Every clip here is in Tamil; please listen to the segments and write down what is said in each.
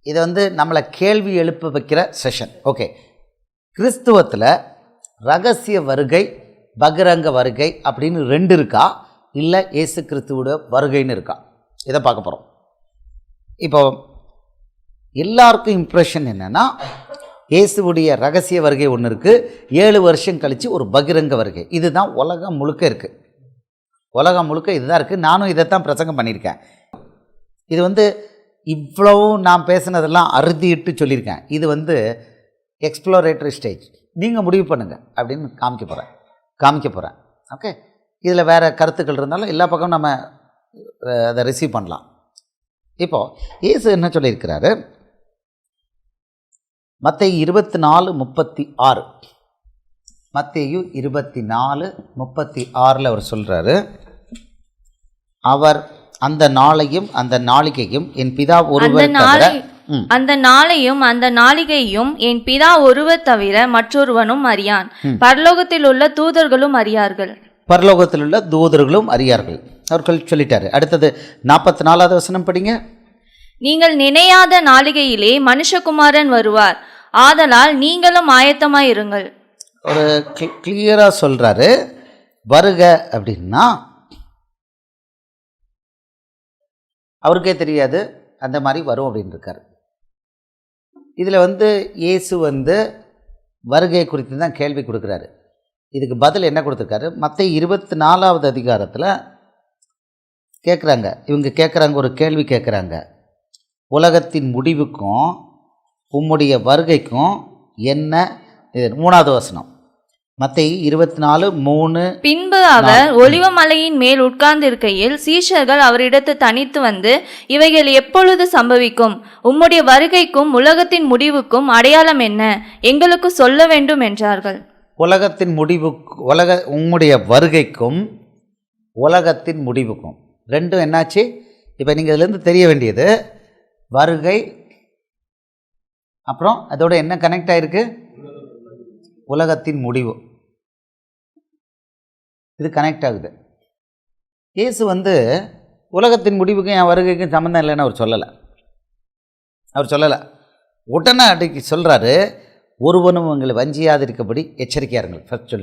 இதை வந்து நம்மளை கேள்வி எழுப்ப வைக்கிற செஷன். ஓகே, கிறிஸ்துவத்தில் ரகசிய வருகை பகிரங்க வருகை அப்படின்னு ரெண்டு இருக்கா, இல்லை இயேசு கிறிஸ்துவோட வருகைன்னு இருக்கா? இதை பார்க்க போகிறோம். இப்போ எல்லாருக்கும் இம்ப்ரெஷன் என்னென்னா, இயேசுவுடைய ரகசிய வருகை ஒன்று இருக்குது, 7 வருஷம் கழித்து ஒரு பகிரங்க வருகை. இதுதான் உலகம் முழுக்க இருக்குது. உலகம் முழுக்க இதுதான் இருக்குது. நானும் இதைத்தான் பிரசங்கம் பண்ணியிருக்கேன். இது வந்து இவ்வளவும் நான் பேசுனதெல்லாம் அறுதிட்டு சொல்லியிருக்கேன். இது வந்து எக்ஸ்ப்ளோரேட்டரி ஸ்டேஜ். நீங்கள் முடிவு பண்ணுங்கள் அப்படின்னு காமிக்க போகிறேன். ஓகே, இதில் வேறு கருத்துக்கள் இருந்தாலும் எல்லா பக்கமும் நம்ம அதை ரிசீவ் பண்ணலாம். இப்போது இயேசு என்ன சொல்லியிருக்கிறாரு? மத்தேயு 24:36, மத்தேயு 24:36 அவர் சொல்கிறாரு, அவர் அந்த நாளையும் அந்த நாளிகையும் என் பிதா ஒருவர் தவிர அந்த நாளையும் அந்த நாளிகையும் என் பிதா ஒருவர் தவிர மற்றொருவனும் அறியான், பரலோகத்தில் உள்ள தூதர்களும் அறியார்கள். பரலோகத்தில் உள்ள தூதர்களும் அறியார்கள் அவர்கள் சொல்லிட்டாரு. அடுத்தது 44வது வசனம் படிங்க. நீங்கள் நினையாத நாளிகையிலே மனுஷகுமாரன் வருவார், ஆதலால் நீங்களும் ஆயத்தமாய் இருங்கள். ஒரு கிளியராக சொல்கிறாரு. வருக அப்படின்னா அவருக்கே தெரியாது, அந்த மாதிரி வரும் அப்படின்னு இருக்கார். இதில் வந்து இயேசு வந்து வருகை குறித்து தான் கேள்வி கொடுக்குறாரு. இதுக்கு பதில் என்ன கொடுத்துருக்காரு? மத்தேயு 24வது அதிகாரத்தில் கேட்குறாங்க, இவங்க கேட்குறாங்க, ஒரு கேள்வி கேட்குறாங்க. உலகத்தின் முடிவுக்கும் உம்முடைய வருகைக்கும் என்ன? இது 3வது வசனம், மத்தேயு 24:3. பின்பு அவர் ஒலிவமலையின் மேல் உட்கார்ந்திருக்கையில் சீஷர்கள் அவரிடத்து தனித்து வந்து, இவைகள் எப்பொழுது சம்பவிக்கும்? உம்முடைய வருகைக்கும் உலகத்தின் முடிவுக்கும் அடையாளம் என்ன? எங்களுக்கு சொல்ல வேண்டும் என்றார்கள். உலகத்தின் முடிவுக்கு உம்முடைய வருகைக்கும் உலகத்தின் முடிவுக்கும் ரெண்டும் என்னாச்சு? இப்போ நீங்கள் இதுலேருந்து தெரிய வேண்டியது, வருகை அப்புறம் அதோட என்ன கனெக்ட் ஆகிருக்கு? உலகத்தின் முடிவு. இது கனெக்ட் ஆகுது. இயேசு வந்து உலகத்தின் முடிவுக்கும் என் வருகைக்கும் சம்மந்தம் இல்லைன்னு அவர் சொல்லலை. உடனே அன்றைக்கு சொல்கிறாரு, ஒருவனும் உங்களை வஞ்சியாதிருக்கபடி எச்சரிக்கையாக இருங்கள். ஃபர்ஸ்ட்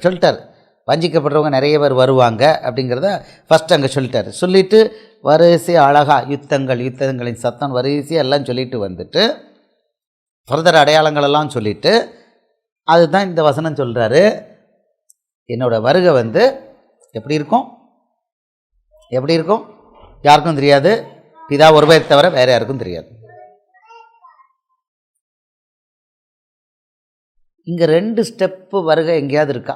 சொல்லிட்டார். வஞ்சிக்கப்படுறவங்க நிறைய பேர் வருவாங்க அப்படிங்கிறத ஃபஸ்ட் அங்கே சொல்லிட்டார். சொல்லிவிட்டு வரிசை அழகாக யுத்தங்களின் சத்தம் வரிசையாக எல்லாம் சொல்லிட்டு வந்துட்டு ஃபர்தர் அடையாளங்களெல்லாம் சொல்லிவிட்டு அதுதான் இந்த வசனம் சொல்கிறாரு, என்னோடய வருகை வந்து எப்படி இருக்கும்? யாருக்கும் தெரியாது, பிதா ஒருவரை தவிர வேறு யாருக்கும் தெரியாது. இங்கே 2 ஸ்டெப்பு வருகை எங்கேயாவது இருக்கா?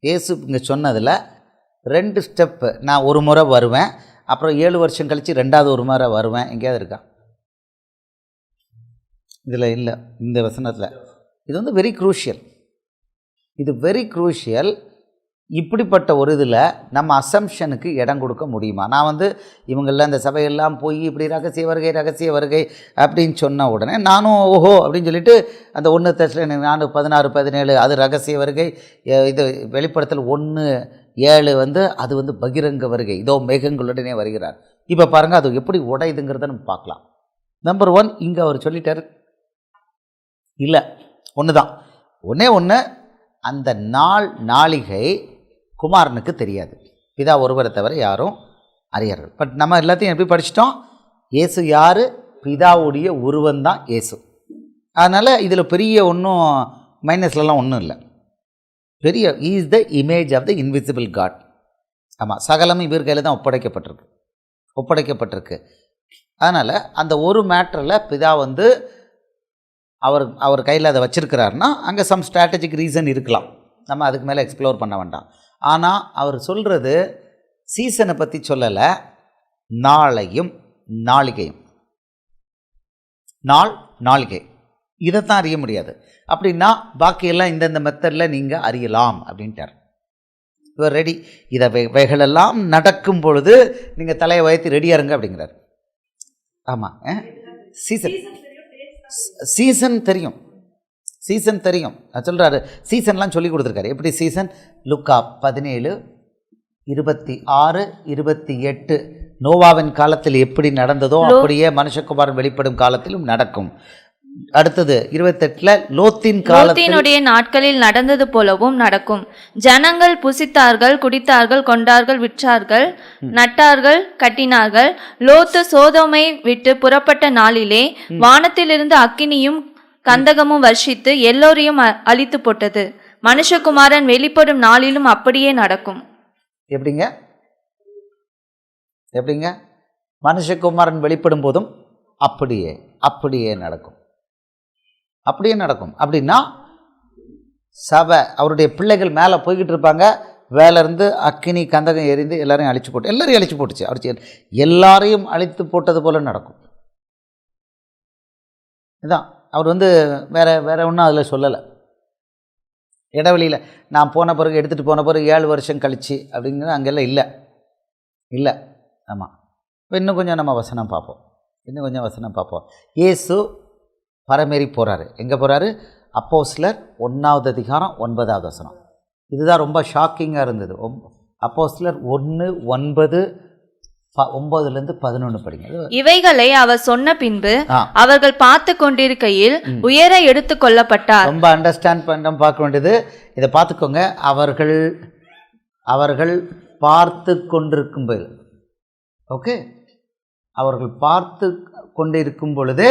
இயேசு இங்கே சொன்னதில் 2 ஸ்டெப்பு. நான் ஒரு முறை வருவேன், அப்புறம் 7 வருஷம் கழித்து 2வது ஒரு முறை வருவேன், எங்கேயாவது இருக்கா? இதில் இல்லை, இந்த வசனத்தில். இது வந்து வெரி க்ரூஷியல். இப்படிப்பட்ட ஒரு இதில் நம்ம அசம்ஷனுக்கு இடம் கொடுக்க முடியுமா? நான் வந்து இவங்கெல்லாம் இந்த சபையெல்லாம் போய் இப்படி ரகசிய வருகை அப்படின்னு சொன்ன உடனே நானும் ஓஹோ அப்படின்னு சொல்லிட்டு அந்த 1 தெசலோனிக்கர் 4:16-17 அது ரகசிய வருகை, இது வெளிப்படுத்தல் 1:7 வந்து அது வந்து பகிரங்க வருகை, இதோ மேகங்களுடனே வருகிறார். இப்போ பாருங்கள் அது எப்படி உடையுதுங்கிறத நம்ம பார்க்கலாம். நம்பர் 1, இங்கே அவர் சொல்லிட்டார், இல்லை ஒன்று தான், ஒன்று அந்த நாளிகை குமாரனுக்கு தெரியாது, பிதா ஒருவரை தவிர யாரும் அறியார்கள். பட் நம்ம எல்லாத்தையும் எப்படி படிச்சிட்டோம்? இயேசு யார்? பிதாவுடைய உருவந்தான் இயேசு. அதனால் இதில் பெரிய ஒன்றும் மைனஸ்லாம் ஒன்றும் இல்லை. பெரிய is the image of the invisible God. ஆமாம், சகலமும் இவர் கையில் தான் ஒப்படைக்கப்பட்டிருக்கு. அதனால் அந்த ஒரு மேட்டரில் பிதா வந்து அவர் கையில் அதை வச்சுருக்கிறாருன்னா அங்கே சம் ஸ்ட்ராட்டஜிக் ரீசன் இருக்கலாம், நம்ம அதுக்கு மேலே எக்ஸ்ப்ளோர் பண்ண வேண்டாம். ஆனால் அவர் சொல்கிறது சீசனை பற்றி சொல்லலை, நாளையும் நாளிகையும். நாளிகை இதைத்தான் அறிய முடியாது. அப்படின்னா பாக்கியெல்லாம் இந்தந்த மெத்தடில் நீங்கள் அறியலாம் அப்படின்ட்டார். இவர் ரெடி, இதை வைகளெல்லாம் நடக்கும் பொழுது நீங்கள் தலையை வயத்தி ரெடியாக இருங்க அப்படிங்கிறார். ஆமாம், சீசன் தெரியும் சொல்கிறாரு. சீசன்லாம் சொல்லி கொடுத்துருக்காரு. எப்படி சீசன்? லூக்கா 17:26-28 நோவாவின் காலத்தில் எப்படி நடந்ததோ அப்படியே மனுஷகுமாரன் வெளிப்படும் காலத்திலும் நடக்கும். அடுத்தது 28 லோத்தின் காலத்தில் லோத்தினுடைய நாட்களில் நடந்தது போலவும் நடக்கும். ஜனங்கள் புசித்தார்கள், குடித்தார்கள், கொண்டார்கள், விற்றார்கள், நட்டார்கள், கட்டினார்கள். லோத்து சோதோமை விட்டு புறப்பட்ட நாளிலே வானத்திலிருந்து அக்கினியும் கந்தகமும் வர்ஷித்து எல்லோரையும் அழித்து போட்டது. மனுஷகுமாரன் வெளிப்படும் நாளிலும் அப்படியே நடக்கும். எப்படிங்க எப்படிங்க மனுஷகுமாரன் வெளிப்படும் போதும் அப்படியே அப்படியே நடக்கும். அப்படியே நடக்கும் அப்படின்னா சபை அவருடைய பிள்ளைகள் மேலே போய்கிட்டு இருப்பாங்க. வேலேருந்து அக்கினி கந்தகம் எரிந்து எல்லாரையும் அழிச்சு போட்டுச்சு. அவர் எல்லாரையும் அழித்து போட்டது போல நடக்கும். இதுதான் அவர் வேற ஒன்றும் அதில் சொல்லலை. இடைவெளியில் நான் போன பிறகு எடுத்துகிட்டு போன பிறகு 7 வருஷம் கழிச்சு அப்படிங்கிறது அங்கெல்லாம் இல்லை. ஆமாம். இப்போ இன்னும் கொஞ்சம் நம்ம வசனம் பார்ப்போம். இயேசு பரமேறி போகிறாரு. எங்கே போகிறாரு? அப்போஸ்தலர் 1 அதிகாரம் 9வது வசனம். இதுதான் ரொம்ப ஷாக்கிங்காக இருந்தது. அப்போஸ்தலர் 1:9 9லேருந்து 11 படிங்க. இவைகளை அவர் சொன்ன பின்பு அவர்கள் பார்த்து கொண்டிருக்கையில் உயர எடுத்து கொள்ளப்பட்டார். ரொம்ப அண்டர்ஸ்டாண்ட் பண்ண பார்க்க வேண்டியது இதை பார்த்துக்கோங்க. அவர்கள் பார்த்து கொண்டிருக்கும் போது அவர்கள் பார்த்து கொண்டிருக்கும் பொழுது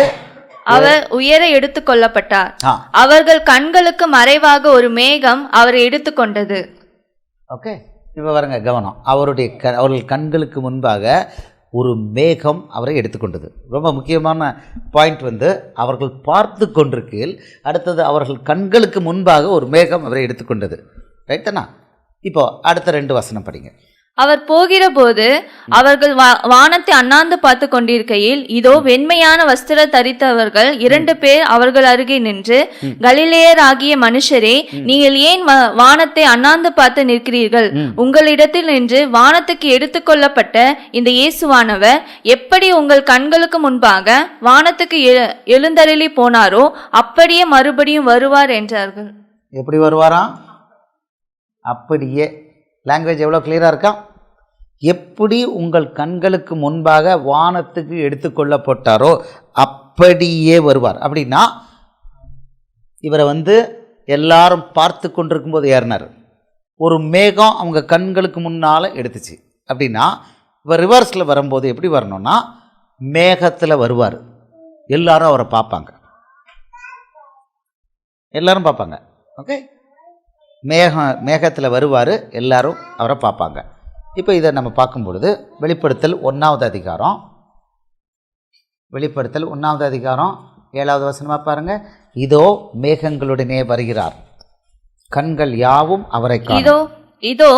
அவர் உயர எடுத்து கொள்ளப்பட்டார். அவர்கள் கண்களுக்கு மறைவாக ஒரு மேகம் அவரை எடுத்துக்கொண்டது. இப்போ பாருங்க கவனம். அவர்கள் கண்களுக்கு முன்பாக ஒரு மேகம் அவரை எடுத்துக்கொண்டது. ரொம்ப முக்கியமான பாயிண்ட் அவர்கள் பார்த்து கொண்டிருக்கையில் அடுத்தது அவர்கள் கண்களுக்கு முன்பாக ஒரு மேகம் அவரை எடுத்துக்கொண்டது. ரைட்டனா? இப்போ அடுத்த 2 வசனம் படிங்க. அவர் போகிற போது அவர்கள் வானத்தை அண்ணாந்து பார்த்து கொண்டிருக்கையில் இதோ வெண்மையான வஸ்திர தரித்தவர்கள் 2 பேர் அவர்கள் அருகே நின்று, கலிலேயர் ஆகிய மனுஷரே, நீங்கள் ஏன் வானத்தை அண்ணாந்து பார்த்து நிற்கிறீர்கள்? உங்களிடத்தில் நின்று வானத்துக்கு எடுத்துக்கொள்ளப்பட்ட இந்த இயேசுவானவர் எப்படி உங்கள் கண்களுக்கு முன்பாக வானத்துக்கு எழுந்தருளி போனாரோ அப்படியே மறுபடியும் வருவார் என்றார்கள். எப்படி வருவாராம்? அப்படியே. லாங்குவேஜ் எவ்வளோ கிளியராக இருக்கா? எப்படி உங்கள் கண்களுக்கு முன்பாக வானத்துக்கு எடுத்துக்கொள்ளப்பட்டாரோ அப்படியே வருவார். அப்படின்னா இவரை எல்லாரும் பார்த்து கொண்டிருக்கும்போது ஏறினார். ஒரு மேகம் அவங்க கண்களுக்கு முன்னால் எடுத்துச்சு. அப்படின்னா இவர் ரிவர்ஸில் வரும்போது எப்படி வரணும்னா மேகத்தில் வருவார். எல்லாரும் அவரை பார்ப்பாங்க. ஓகே, மேகத்தில் வருவார். எல்லாரும் அவரை பார்ப்பாங்க. இப்போ இதை நம்ம பார்க்கும் பொழுது வெளிப்படுத்தல் 1வது அதிகாரம் 7வது வசனமாக பாருங்கள். இதோ மேகங்களுடனே வருகிறார், கண்கள் யாவும் அவரை காணும். இதோ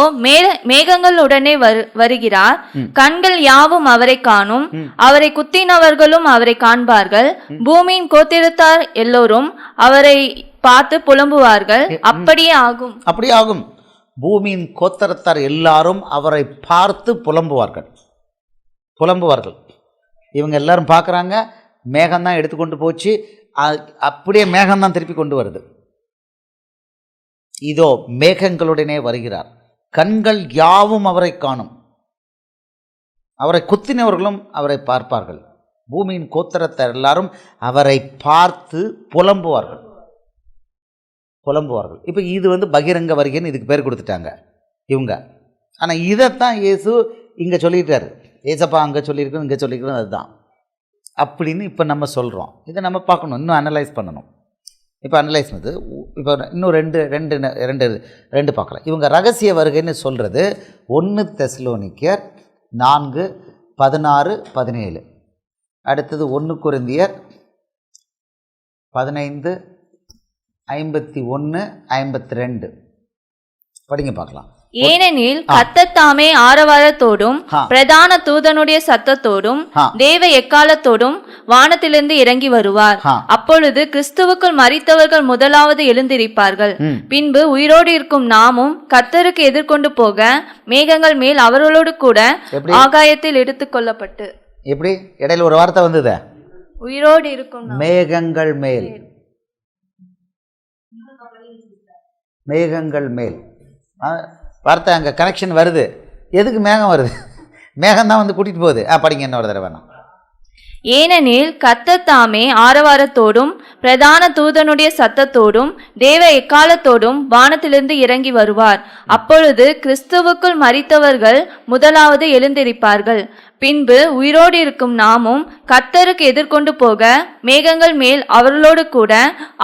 மேகங்களுடனே வருகிறார், கண்கள் யாவும் அவரை காணும். அவரை குத்தினவர்களும் அவரை காண்பார்கள். பூமியின் கோத்திரத்தார் எல்லோரும் அவரை பார்த்து புலம்புவார்கள். அப்படியே ஆகும். பூமியின் கோத்திரத்தார் எல்லாரும் அவரை பார்த்து புலம்புவார்கள். இவங்க எல்லாரும் பார்க்குறாங்க. மேகம்தான் எடுத்துக்கொண்டு போச்சு. அப்படியே மேகம்தான் திருப்பி கொண்டு வருது. இதோ மேகங்களுடனே வருகிறார், கண்கள் யாவும் அவரை காணும். அவரை குத்தினவர்களும் அவரை பார்ப்பார்கள். பூமியின் கோத்திரத்தார் எல்லாரும் அவரை பார்த்து புலம்புவார்கள். இப்போ இது பகிரங்க வருகைன்னு இதுக்கு பேர் கொடுத்துட்டாங்க இவங்க. ஆனால் இதைத்தான் இயேசு இங்கே சொல்லிட்டாரு. ஏசப்பா அங்கே சொல்லியிருக்கணும், இங்கே சொல்லியிருக்கணும், அதுதான் அப்படின்னு இப்போ நம்ம சொல்கிறோம். இதை நம்ம பார்க்கணும், இன்னும் அனலைஸ் பண்ணணும். இப்போ அனலைஸ் இப்போ இன்னும் ரெண்டு பார்க்கலாம். இவங்க ரகசிய வருகைன்னு சொல்கிறது 1 தெசலோனிக்கர் 4:16-17. அடுத்தது 1 கொரிந்தியர் 15:51-52 படிங்க பார்க்கலாம். ஏனெனில் கர்த்தர் தாமே ஆரவாரத்தோடும் பிரதான தூதனுடைய சத்தத்தோடும் தேவ எக்காலத்தோடும் வானத்திலிருந்து இறங்கி வருவார். அப்பொழுது கிறிஸ்துவுக்குள் மரித்தவர்கள் முதலாவது எழுந்திருப்பார்கள். பின்பு உயிரோடு இருக்கும் நாமும் கர்த்தருக்கு எதிர்கொண்டு போக மேகங்கள் மேல் அவர்களோடு கூட ஆகாயத்தில் எடுத்துக்கொள்ளப்பட்டு. எப்படி இடையில ஒரு வார்த்தை வந்தது, உயிரோடு இருக்கும் மேகங்கள் மேல். வார்த்தை அங்கே கனெக்ஷன் வருது. எதுக்கு மேகம் வருது? மேகம் தான் வந்து கூட்டிகிட்டு போகுது. படிங்க என்ன ஒரு தடவை வேணாம். ஏனெனில் கர்த்தர் தாமே ஆரவாரத்தோடும் பிரதான தூதனுடைய சத்தத்தோடும் தேவ எக்காலத்தோடும் வானத்திலிருந்து இறங்கி வருவார். அப்பொழுது கிறிஸ்துவுக்குள் மரித்தவர்கள் முதலாவது எழுந்திருப்பார்கள். பின்பு உயிரோடு இருக்கும் நாமும் கர்த்தருக்கு எதிர்கொண்டு போக மேகங்கள் மேல் அவர்களோடு கூட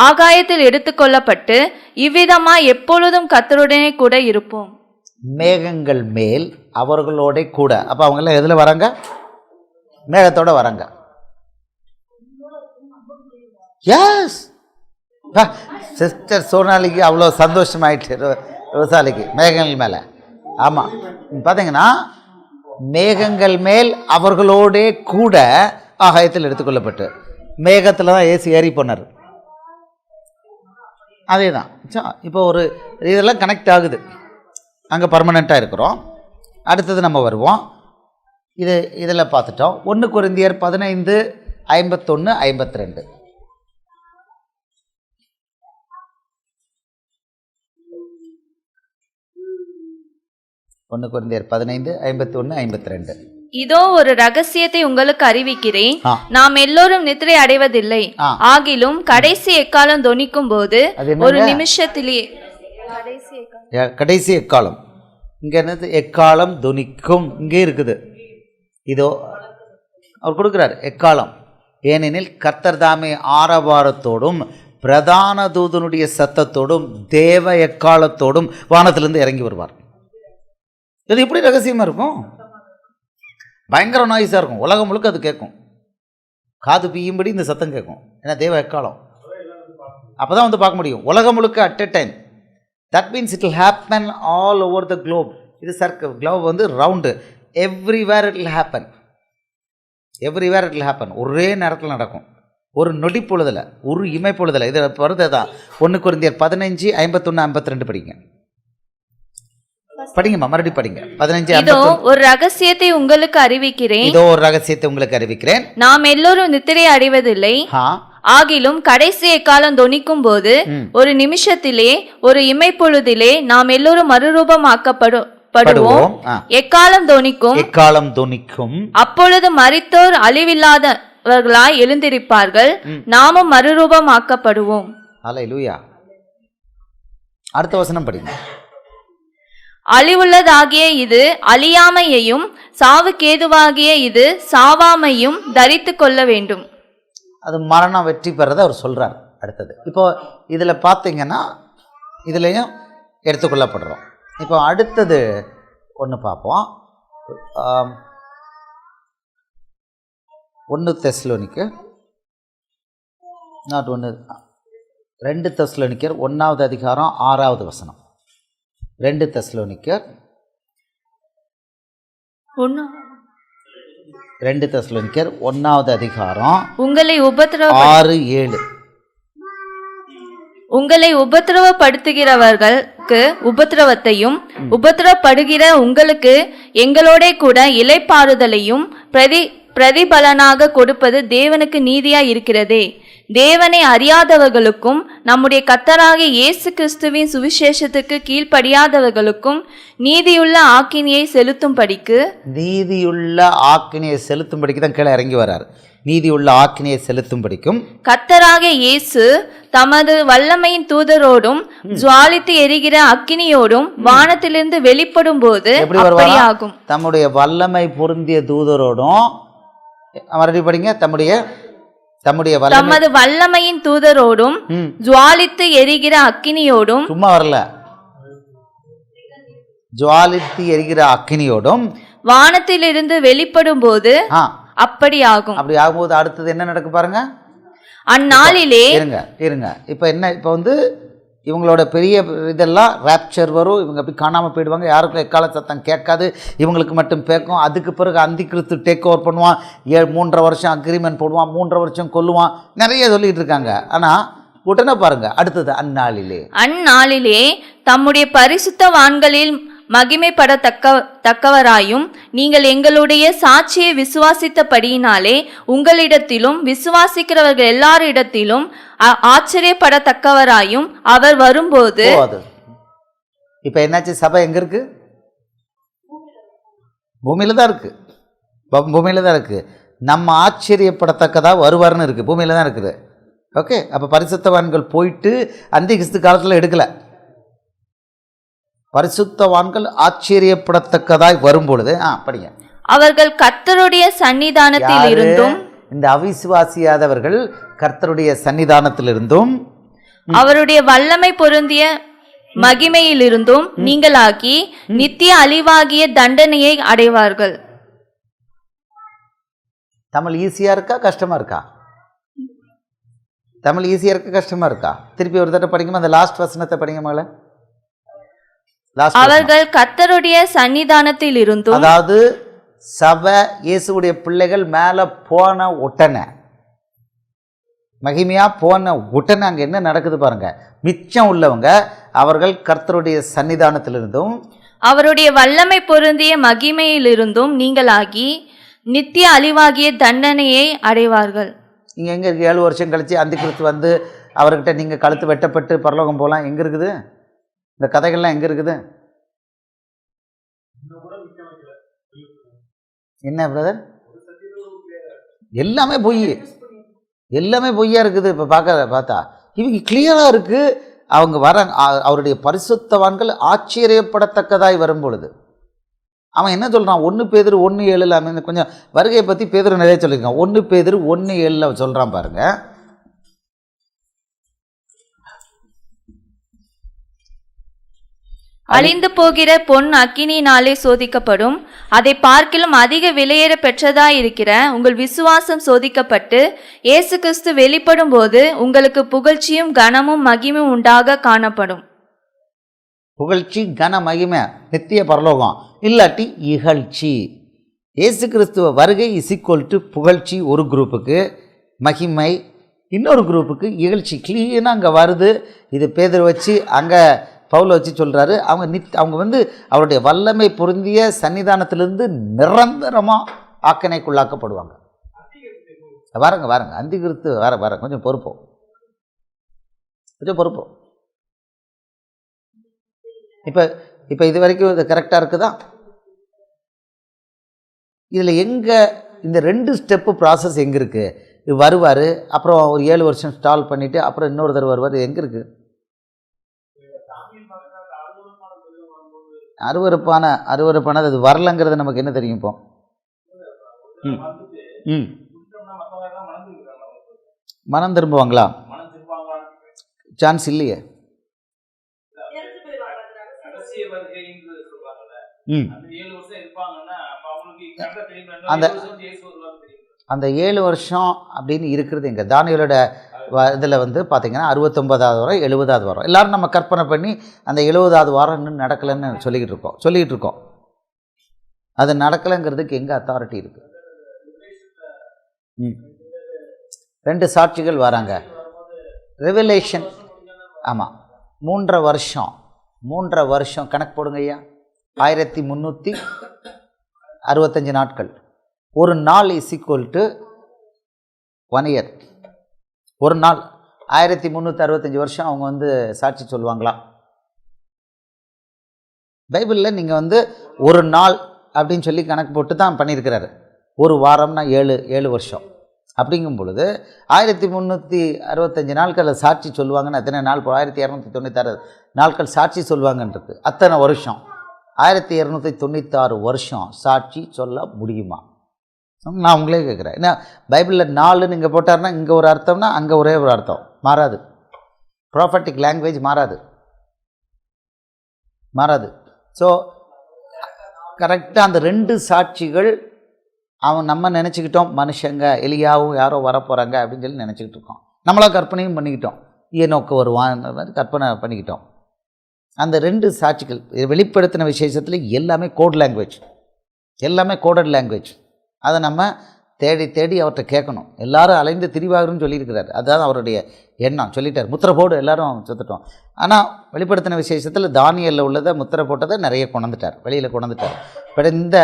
ஆகாயத்தில் எடுத்துக்கொள்ளப்பட்டு இவ்விதமாய் எப்பொழுதும் கர்த்தருடனே கூட இருப்போம். மேகங்கள் மேல் அவர்களோட கூட. அப்போ அவங்கெல்லாம் எதில் வராங்க? மேகத்தோட வராங்க. எஸ், சிஸ்டர் சோனாலிக்கு அவ்வளோ சந்தோஷமாயிட்டு ரோசாலிக்கு மேகங்கள் மேலே. ஆமாம், பார்த்தீங்கன்னா மேகங்கள் மேல் அவர்களோடே கூட ஆகாயத்தில் எடுத்துக்கொள்ளப்பட்டு மேகத்தில் தான் ஏறி போனார். அதே தான். இப்போ ஒரு இதெல்லாம் கனெக்ட் ஆகுது. அங்கே பர்மனெண்ட்டாக இருக்கிறோம். அடுத்தது நம்ம வருவோம். இதில் பார்த்துட்டோம். 1 கொரிந்தியர் 15:51-52. 1 கொரிந்தியர் 15:51-52. இதோ ஒரு ரகசியத்தை உங்களுக்கு அறிவிக்கிறேன். நாம் எல்லோரும் நித்திரை அடைவதில்லை. ஆகிலும் கடைசி எக்காலம் தொனிக்கும் போது ஒரு நிமிஷத்திலேயே கடைசி எக்காலம். இங்கே என்னது? எக்காலம் தொனிக்கும். இங்கே இருக்குது. இதோ அவர் கொடுக்குறார் எக்காலம். ஏனெனில் கர்த்தர் தாமே ஆரவாரத்தோடும் பிரதான தூதனுடைய சத்தத்தோடும் தேவ எக்காலத்தோடும் வானத்திலிருந்து இறங்கி வருவார். இது எப்படி ரகசியமாக இருக்கும்? பயங்கர நாய்ஸாக இருக்கும். உலகம் முழுக்க அது கேட்கும். காது பீயும்படி இந்த சத்தம் கேட்கும். ஏன்னா தேவ எக்காலம். அப்போ தான் வந்து பார்க்க முடியும் உலகம் முழுக்க at a time. That means it will happen all over the Globe. இது சர்க்கிள். குளோப் வந்து round. Everywhere it will happen. Everywhere it will happen. ஒரே நேரத்தில் நடக்கும். ஒரு நொடி பொழுதில், ஒரு இமை பொழுதில். இது வருது தான். 1 கொரிந்தியர் 15:51-52 படிங்க. படிங்கம்மா, மறுபடியும் படிங்க. 15. இதோ ஒரு ரகசியத்தை உங்களுக்கு அறிவிக்கிறேன். இதோ ஒரு ரகசியத்தை உங்களுக்கு அறிவிக்கிறேன். நாம் எல்லோரும் நித்திரை அடைவதில்லை. ஆகிலும் கடைசி எக்காலம் தொனிக்கும் போது ஒரு நிமிஷத்திலே ஒரு இமை பொழுதிலே நாம் எல்லோரும் மறுரூபமாக்கப்படுவோம். எக்காலம் தொனிக்கும். அப்பொழுது மரித்தோர் அழிவில்லாதவர்களாய் எழுந்திருப்பார்கள். நாமும் மறுரூபமாக்கப்படுவோம். அல்லேலூயா. அடுத்த வசனம் படிங்க. அழிவுள்ளதாகிய இது அழியாமையையும் சாவுக்கேதுவாகிய இது சாவாமையும் தரித்து கொள்ள வேண்டும். அது மரணம் வெற்றி பெறதை அவர் சொல்கிறார். அடுத்தது இப்போ இதில் பார்த்தீங்கன்னா இதுலேயும் எடுத்துக்கொள்ளப்படுறோம். இப்போ அடுத்தது ஒன்று பார்ப்போம். 1 தெசலோனிக்கு 2 தெசலோனிக்கர் 1வது அதிகாரம் 6வது வசனம். 2 தெசலோனிக்கர் 1வது அதிகாரம் உங்களை 6-7. உங்களை உபத்திரவப்படுத்துகிறவர்களுக்கு உபத்திரவத்தையும் உபத்திரப்படுகிற உங்களுக்கு எங்களோட கூட இளைப்பாறுதலையும் பிரதிபலனாக கொடுப்பது தேவனுக்கு நீதியாய் இருக்கிறதே. தேவனை அறியாதவர்களுக்கும் நம்முடைய கர்த்தராகிய இயேசு கிறிஸ்துவின் சுவிசேஷத்துக்கு கீழ்ப்படியாதவர்களுக்கும் நீதியுள்ள ஆக்கினியை செலுத்தும்படிக்கு தான் கீழே இறங்கி வரார். நீதியுள்ள ஆக்கினியை செலுத்தும்படிக்கும் கர்த்தராகிய இயேசு தமது வல்லமையின் தூதரோடும் ஜுவாலித்து எரிகிற அக்கினியோடும் வானத்திலிருந்து வெளிப்படும் போது அப்படியாகும். தம்முடைய வல்லமை பொருந்திய தூதரோடும் மறுபடியும் படிங்க. தமது வல்லமையின் தூதரோடும் ஜுவாலித்து எரிகிற அக்கினியோடும். சும்மா வரல. ஜுவாலித்து எரிகிற அக்கினியோடும் வானத்திலிருந்து வெளிப்படும் போது அப்படி ஆகும். அப்படி ஆகும்போது அடுத்தது என்ன நடக்கு பாருங்க. அந்நாளிலே இருங்க. இப்போ என்ன? இப்போ வந்து இவங்களோட பெரிய இதெல்லாம் ராப்சர் வரும். இவங்க அப்படி காணாமல் போயிடுவாங்க. யாருக்கும் எக்கால சத்தம் கேட்காது. இவங்களுக்கு மட்டும் கேட்கும். அதுக்கு பிறகு அந்தி கிறிஸ்து டேக் ஓவர் பண்ணுவான். 3.5 வருஷம் அக்ரிமெண்ட் போடுவான். 3.5 வருஷம் கொல்லுவான். நிறைய சொல்லிட்டு இருக்காங்க. ஆனால் உடனே பாருங்க அடுத்தது. அந்நாளிலே தம்முடைய பரிசுத்தவான்களில் மகிமைப்படத்தக்கவராயும் நீங்கள் எங்களுடைய சாட்சியை விசுவாசித்தபடியினாலே உங்களிடத்திலும் விசுவாசிக்கிறவர்கள் எல்லாரிடத்திலும் ஆச்சரியப்படத்தக்கவராயும் அவர் வரும்போது. இப்போ என்னாச்சு? சபை எங்க இருக்கு? பூமியில தான் இருக்கு. பூமியில் தான் இருக்குது. நம்ம ஆச்சரியப்படத்தக்கதாக வருவார்னு இருக்குது, பூமியில் தான் இருக்குது. ஓகே, அப்போ பரிசுத்தவான்கள் போயிட்டு அந்தி கிறிஸ்து காலத்தில் எடுக்கலை. பரிசுத்தவான்கள் ஆச்சரியப்படத்தக்கதாய் வரும் பொழுது படிங்க. அவர்கள் கர்த்தருடைய சன்னிதானத்தில் இருந்தும், இந்த அவிசுவாசியாதவர்கள் கர்த்தருடைய சன்னிதானத்திலிருந்தும் அவருடைய வல்லமை பொருந்திய மகிமையிலிருந்தும் நீங்களாகி நித்திய அழிவாகிய தண்டனையை அடைவார்கள். தமிழ் ஈஸியாக இருக்கா கஷ்டமாக இருக்கா? தமிழ் ஈஸியாக இருக்கா கஷ்டமாக இருக்கா? திருப்பி ஒரு தடவை படிக்குமா, அந்த லாஸ்ட் வசனத்தை படிங்க மகள. அவர்கள் கர்த்தருடைய சன்னிதானத்தில் இருந்தும், அதாவது சபை இயேசுடைய பிள்ளைகள் மேலே போன உடனே, மகிமையாக போன உடனே அங்கே என்ன நடக்குது பாருங்க. மிச்சம் உள்ளவங்க அவர்கள் கர்த்தருடைய சன்னிதானத்திலிருந்தும் அவருடைய வல்லமை பொருந்திய மகிமையிலிருந்தும் நீங்களாகி நித்திய அழிவாகிய தண்டனையை அடைவார்கள். இங்கே எங்கே இருக்குது? 7 வருஷம் கழித்து அந்தி கிறிஸ்து வந்து அவர்கிட்ட நீங்கள் கழுத்து வெட்டப்பட்டு பரலோகம் போகலாம், எங்கே இருக்குது? இந்த கதைகள்லாம் எங்கே இருக்குது? என்ன பிரதர்? எல்லாமே பொய், எல்லாமே பொய்யா இருக்குது. இப்போ பார்த்தா இவங்க கிளியராக இருக்குது. அவங்க அவருடைய பரிசுத்தவான்கள் ஆச்சரியப்படத்தக்கதாய் வரும் பொழுது அவன் என்ன சொல்கிறான்? 1 பேதுரு 1:7. கொஞ்சம் வருகையை பற்றி பேதுரு நிறைய சொல்லியிருக்கான். 1 பேதுரு 1:7 சொல்கிறான் பாருங்க. அழிந்து போகிற பொன் அக்கினியினாலே சோதிக்கப்படும், அதை பார்க்கிலும் அதிக விலையேற பெற்றதாயிருக்கிற உங்கள் விசுவாசம் சோதிக்கப்பட்டு இயேசு கிறிஸ்து வெளிப்படும் போது உங்களுக்கு புகழ்ச்சியும் கனமும் மகிமும் உண்டாக காணப்படும். புகழ்ச்சி, கன, மகிமை, நித்திய பரலோகம், இல்லாட்டி இகழ்ச்சி. இயேசு கிறிஸ்துவ வருகை = புகழ்ச்சி ஒரு குரூப்புக்கு, மகிமை இன்னொரு குரூப்புக்கு, இகழ்ச்சி. கிளீனாக அங்கே வருது. இது பேதுரு வச்சு அங்கே பவுலை வச்சு சொல்கிறாரு. அவங்க வந்து அவருடைய வல்லமை பொருந்திய சன்னிதானத்திலிருந்து நிரந்தரமாக ஆக்கணைக்குள்ளாக்கப்படுவாங்க. வாருங்க அந்தி கிறிஸ்து வர கொஞ்சம் பொறுப்போம். இப்போ இது வரைக்கும் இது கரெக்டாக இருக்குதா? இதில் எங்கே இந்த 2 ஸ்டெப்பு ப்ராசஸ் எங்கே இருக்குது? வருவார், அப்புறம் ஒரு 7 வருஷம் ஸ்டால் பண்ணிவிட்டு அப்புறம் இன்னொரு தடவை வருவார். எங்கே இருக்குது? அருவருப்பானது அது வரலங்கிறது நமக்கு என்ன தெரியும்? இப்போ மனம் திரும்புவாங்களா? சான்ஸ் இல்லையே. அந்த 7 வருஷம் அப்படின்னு இருக்கிறது எங்க? தானியேலோட இதில் வந்து பார்த்தீங்கன்னா 69வது வாரம் 70வது வாரம் எல்லோரும் நம்ம கற்பனை பண்ணி அந்த 70வது வாரம் இன்னும் நடக்கலைன்னு சொல்லிக்கிட்டு இருக்கோம். அது நடக்கலைங்கிறதுக்கு எங்கே அத்தாரிட்டி இருக்குது? 2 சாட்சிகள் வராங்க. ரெவலேஷன், ஆமாம், 3.5 வருஷம் கணக்கு போடுங்க ஐயா. 1365 நாட்கள். ஒரு நாள் = 1 இயர். ஒரு நாள் 1365 வருஷம் அவங்க வந்து சாட்சி சொல்லுவாங்களா? பைபிளில் நீங்கள் வந்து ஒரு நாள் அப்படின்னு சொல்லி கணக்கு போட்டு தான் பண்ணியிருக்கிறாரு. ஒரு வாரம்னா 7 வருஷம். அப்படிங்கும் பொழுது 1365 நாட்களில் சாட்சி சொல்லுவாங்கன்னு எத்தனை நாள்? 1296 நாட்கள் சாட்சி சொல்லுவாங்கன்றது அத்தனை வருஷம். 1296 வருஷம் சாட்சி சொல்ல முடியுமா? நான் உங்களே கேட்குறேன். ஏன்னா பைபிளில் 4 நீங்கள் போட்டார்னா இங்கே ஒரு அர்த்தம்னா அங்கே ஒரே ஒரு அர்த்தம், மாறாது. ப்ராஃபட்டிக் லாங்குவேஜ் மாறாது. ஸோ கரெக்டாக அந்த 2 சாட்சிகள் நம்ம நினச்சிக்கிட்டோம் மனுஷங்க, எலியாவும் யாரோ வரப்போகிறாங்க அப்படின்னு சொல்லி நினச்சிக்கிட்டு இருக்கோம். நம்மளாக கற்பனையும் பண்ணிக்கிட்டோம், ஏனோக்கு வருவான் கற்பனை பண்ணிக்கிட்டோம். அந்த 2 சாட்சிகள் வெளிப்படுத்தின விசேஷத்தில் எல்லாமே கோடட் லாங்குவேஜ். அதை நம்ம தேடி அவர்கிட்ட கேட்கணும். எல்லாரும் அலைந்து திரிவாகணும்னு சொல்லியிருக்கிறார். அதுதான் அவருடைய எண்ணம். சொல்லிட்டார், முத்திரை போடு, எல்லாரும் செத்துட்டோம். ஆனால் வெளிப்படுத்தின விசேஷத்தில் தானியேலில் உள்ளதை முத்திரை போட்டதை நிறைய வெளியில் கொண்டுட்டார். பட் இந்த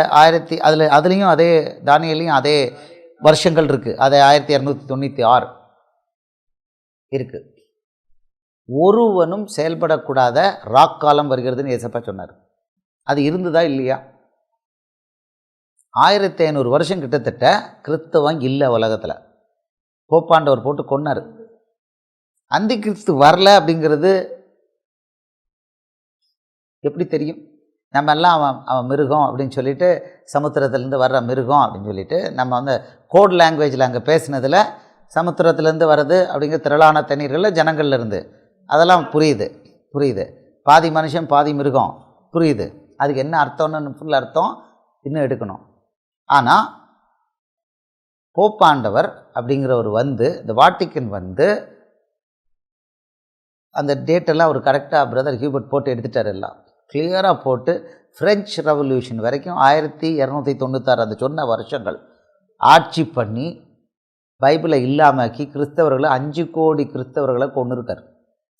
அதுலேயும் அதே தானியேலையும் அதே வருஷங்கள் இருக்குது. அதே 1296 இருக்குது. ஒருவனும் செயல்படக்கூடாத ராக்காலம் வருகிறதுன்னு ஏசப்பா சொன்னார். அது இருந்ததா இல்லையா? 1500 வருஷம் கிட்டத்தட்ட கிறிஸ்தவம் இல்லை உலகத்தில். போப்பாண்டவர் போட்டு கொன்னார். அந்தி கிறிஸ்து வரல அப்படிங்கிறது எப்படி தெரியும்? நம்ம எல்லாம் அவன் மிருகம் அப்படின்னு சொல்லிட்டு, சமுத்திரத்துலேருந்து வர்ற மிருகம் அப்படின்னு சொல்லிட்டு நம்ம வந்து கோட் லாங்குவேஜில் அங்கே பேசினதில் சமுத்திரத்துலேருந்து வர்றது அப்படிங்கிற திரளான தண்ணீர்களில் ஜனங்கள்ல இருந்து அதெல்லாம் புரியுது. பாதி மனுஷன் பாதி மிருகம் புரியுது. அதுக்கு என்ன அர்த்தம்னு ஃபுல் அர்த்தம் இன்னும் எடுக்கணும். ஆனால் போப்பாண்டவர் அப்படிங்கிறவர் வந்து இந்த வாட்டிக்கன் வந்து அந்த டேட்டெல்லாம் அவர் கரெக்டாக பிரதர் ஹியூபர்ட் போட்டு எடுத்துட்டார். எல்லாம் கிளியராக போட்டு ஃப்ரெஞ்சு ரெவல்யூஷன் வரைக்கும் 1296 அந்த சொன்ன வருஷங்கள் ஆட்சி பண்ணி பைபிளை இல்லாமக்கி கிறிஸ்தவர்களை 5 கோடி கிறிஸ்தவர்களை கொண்டு இருக்கார்.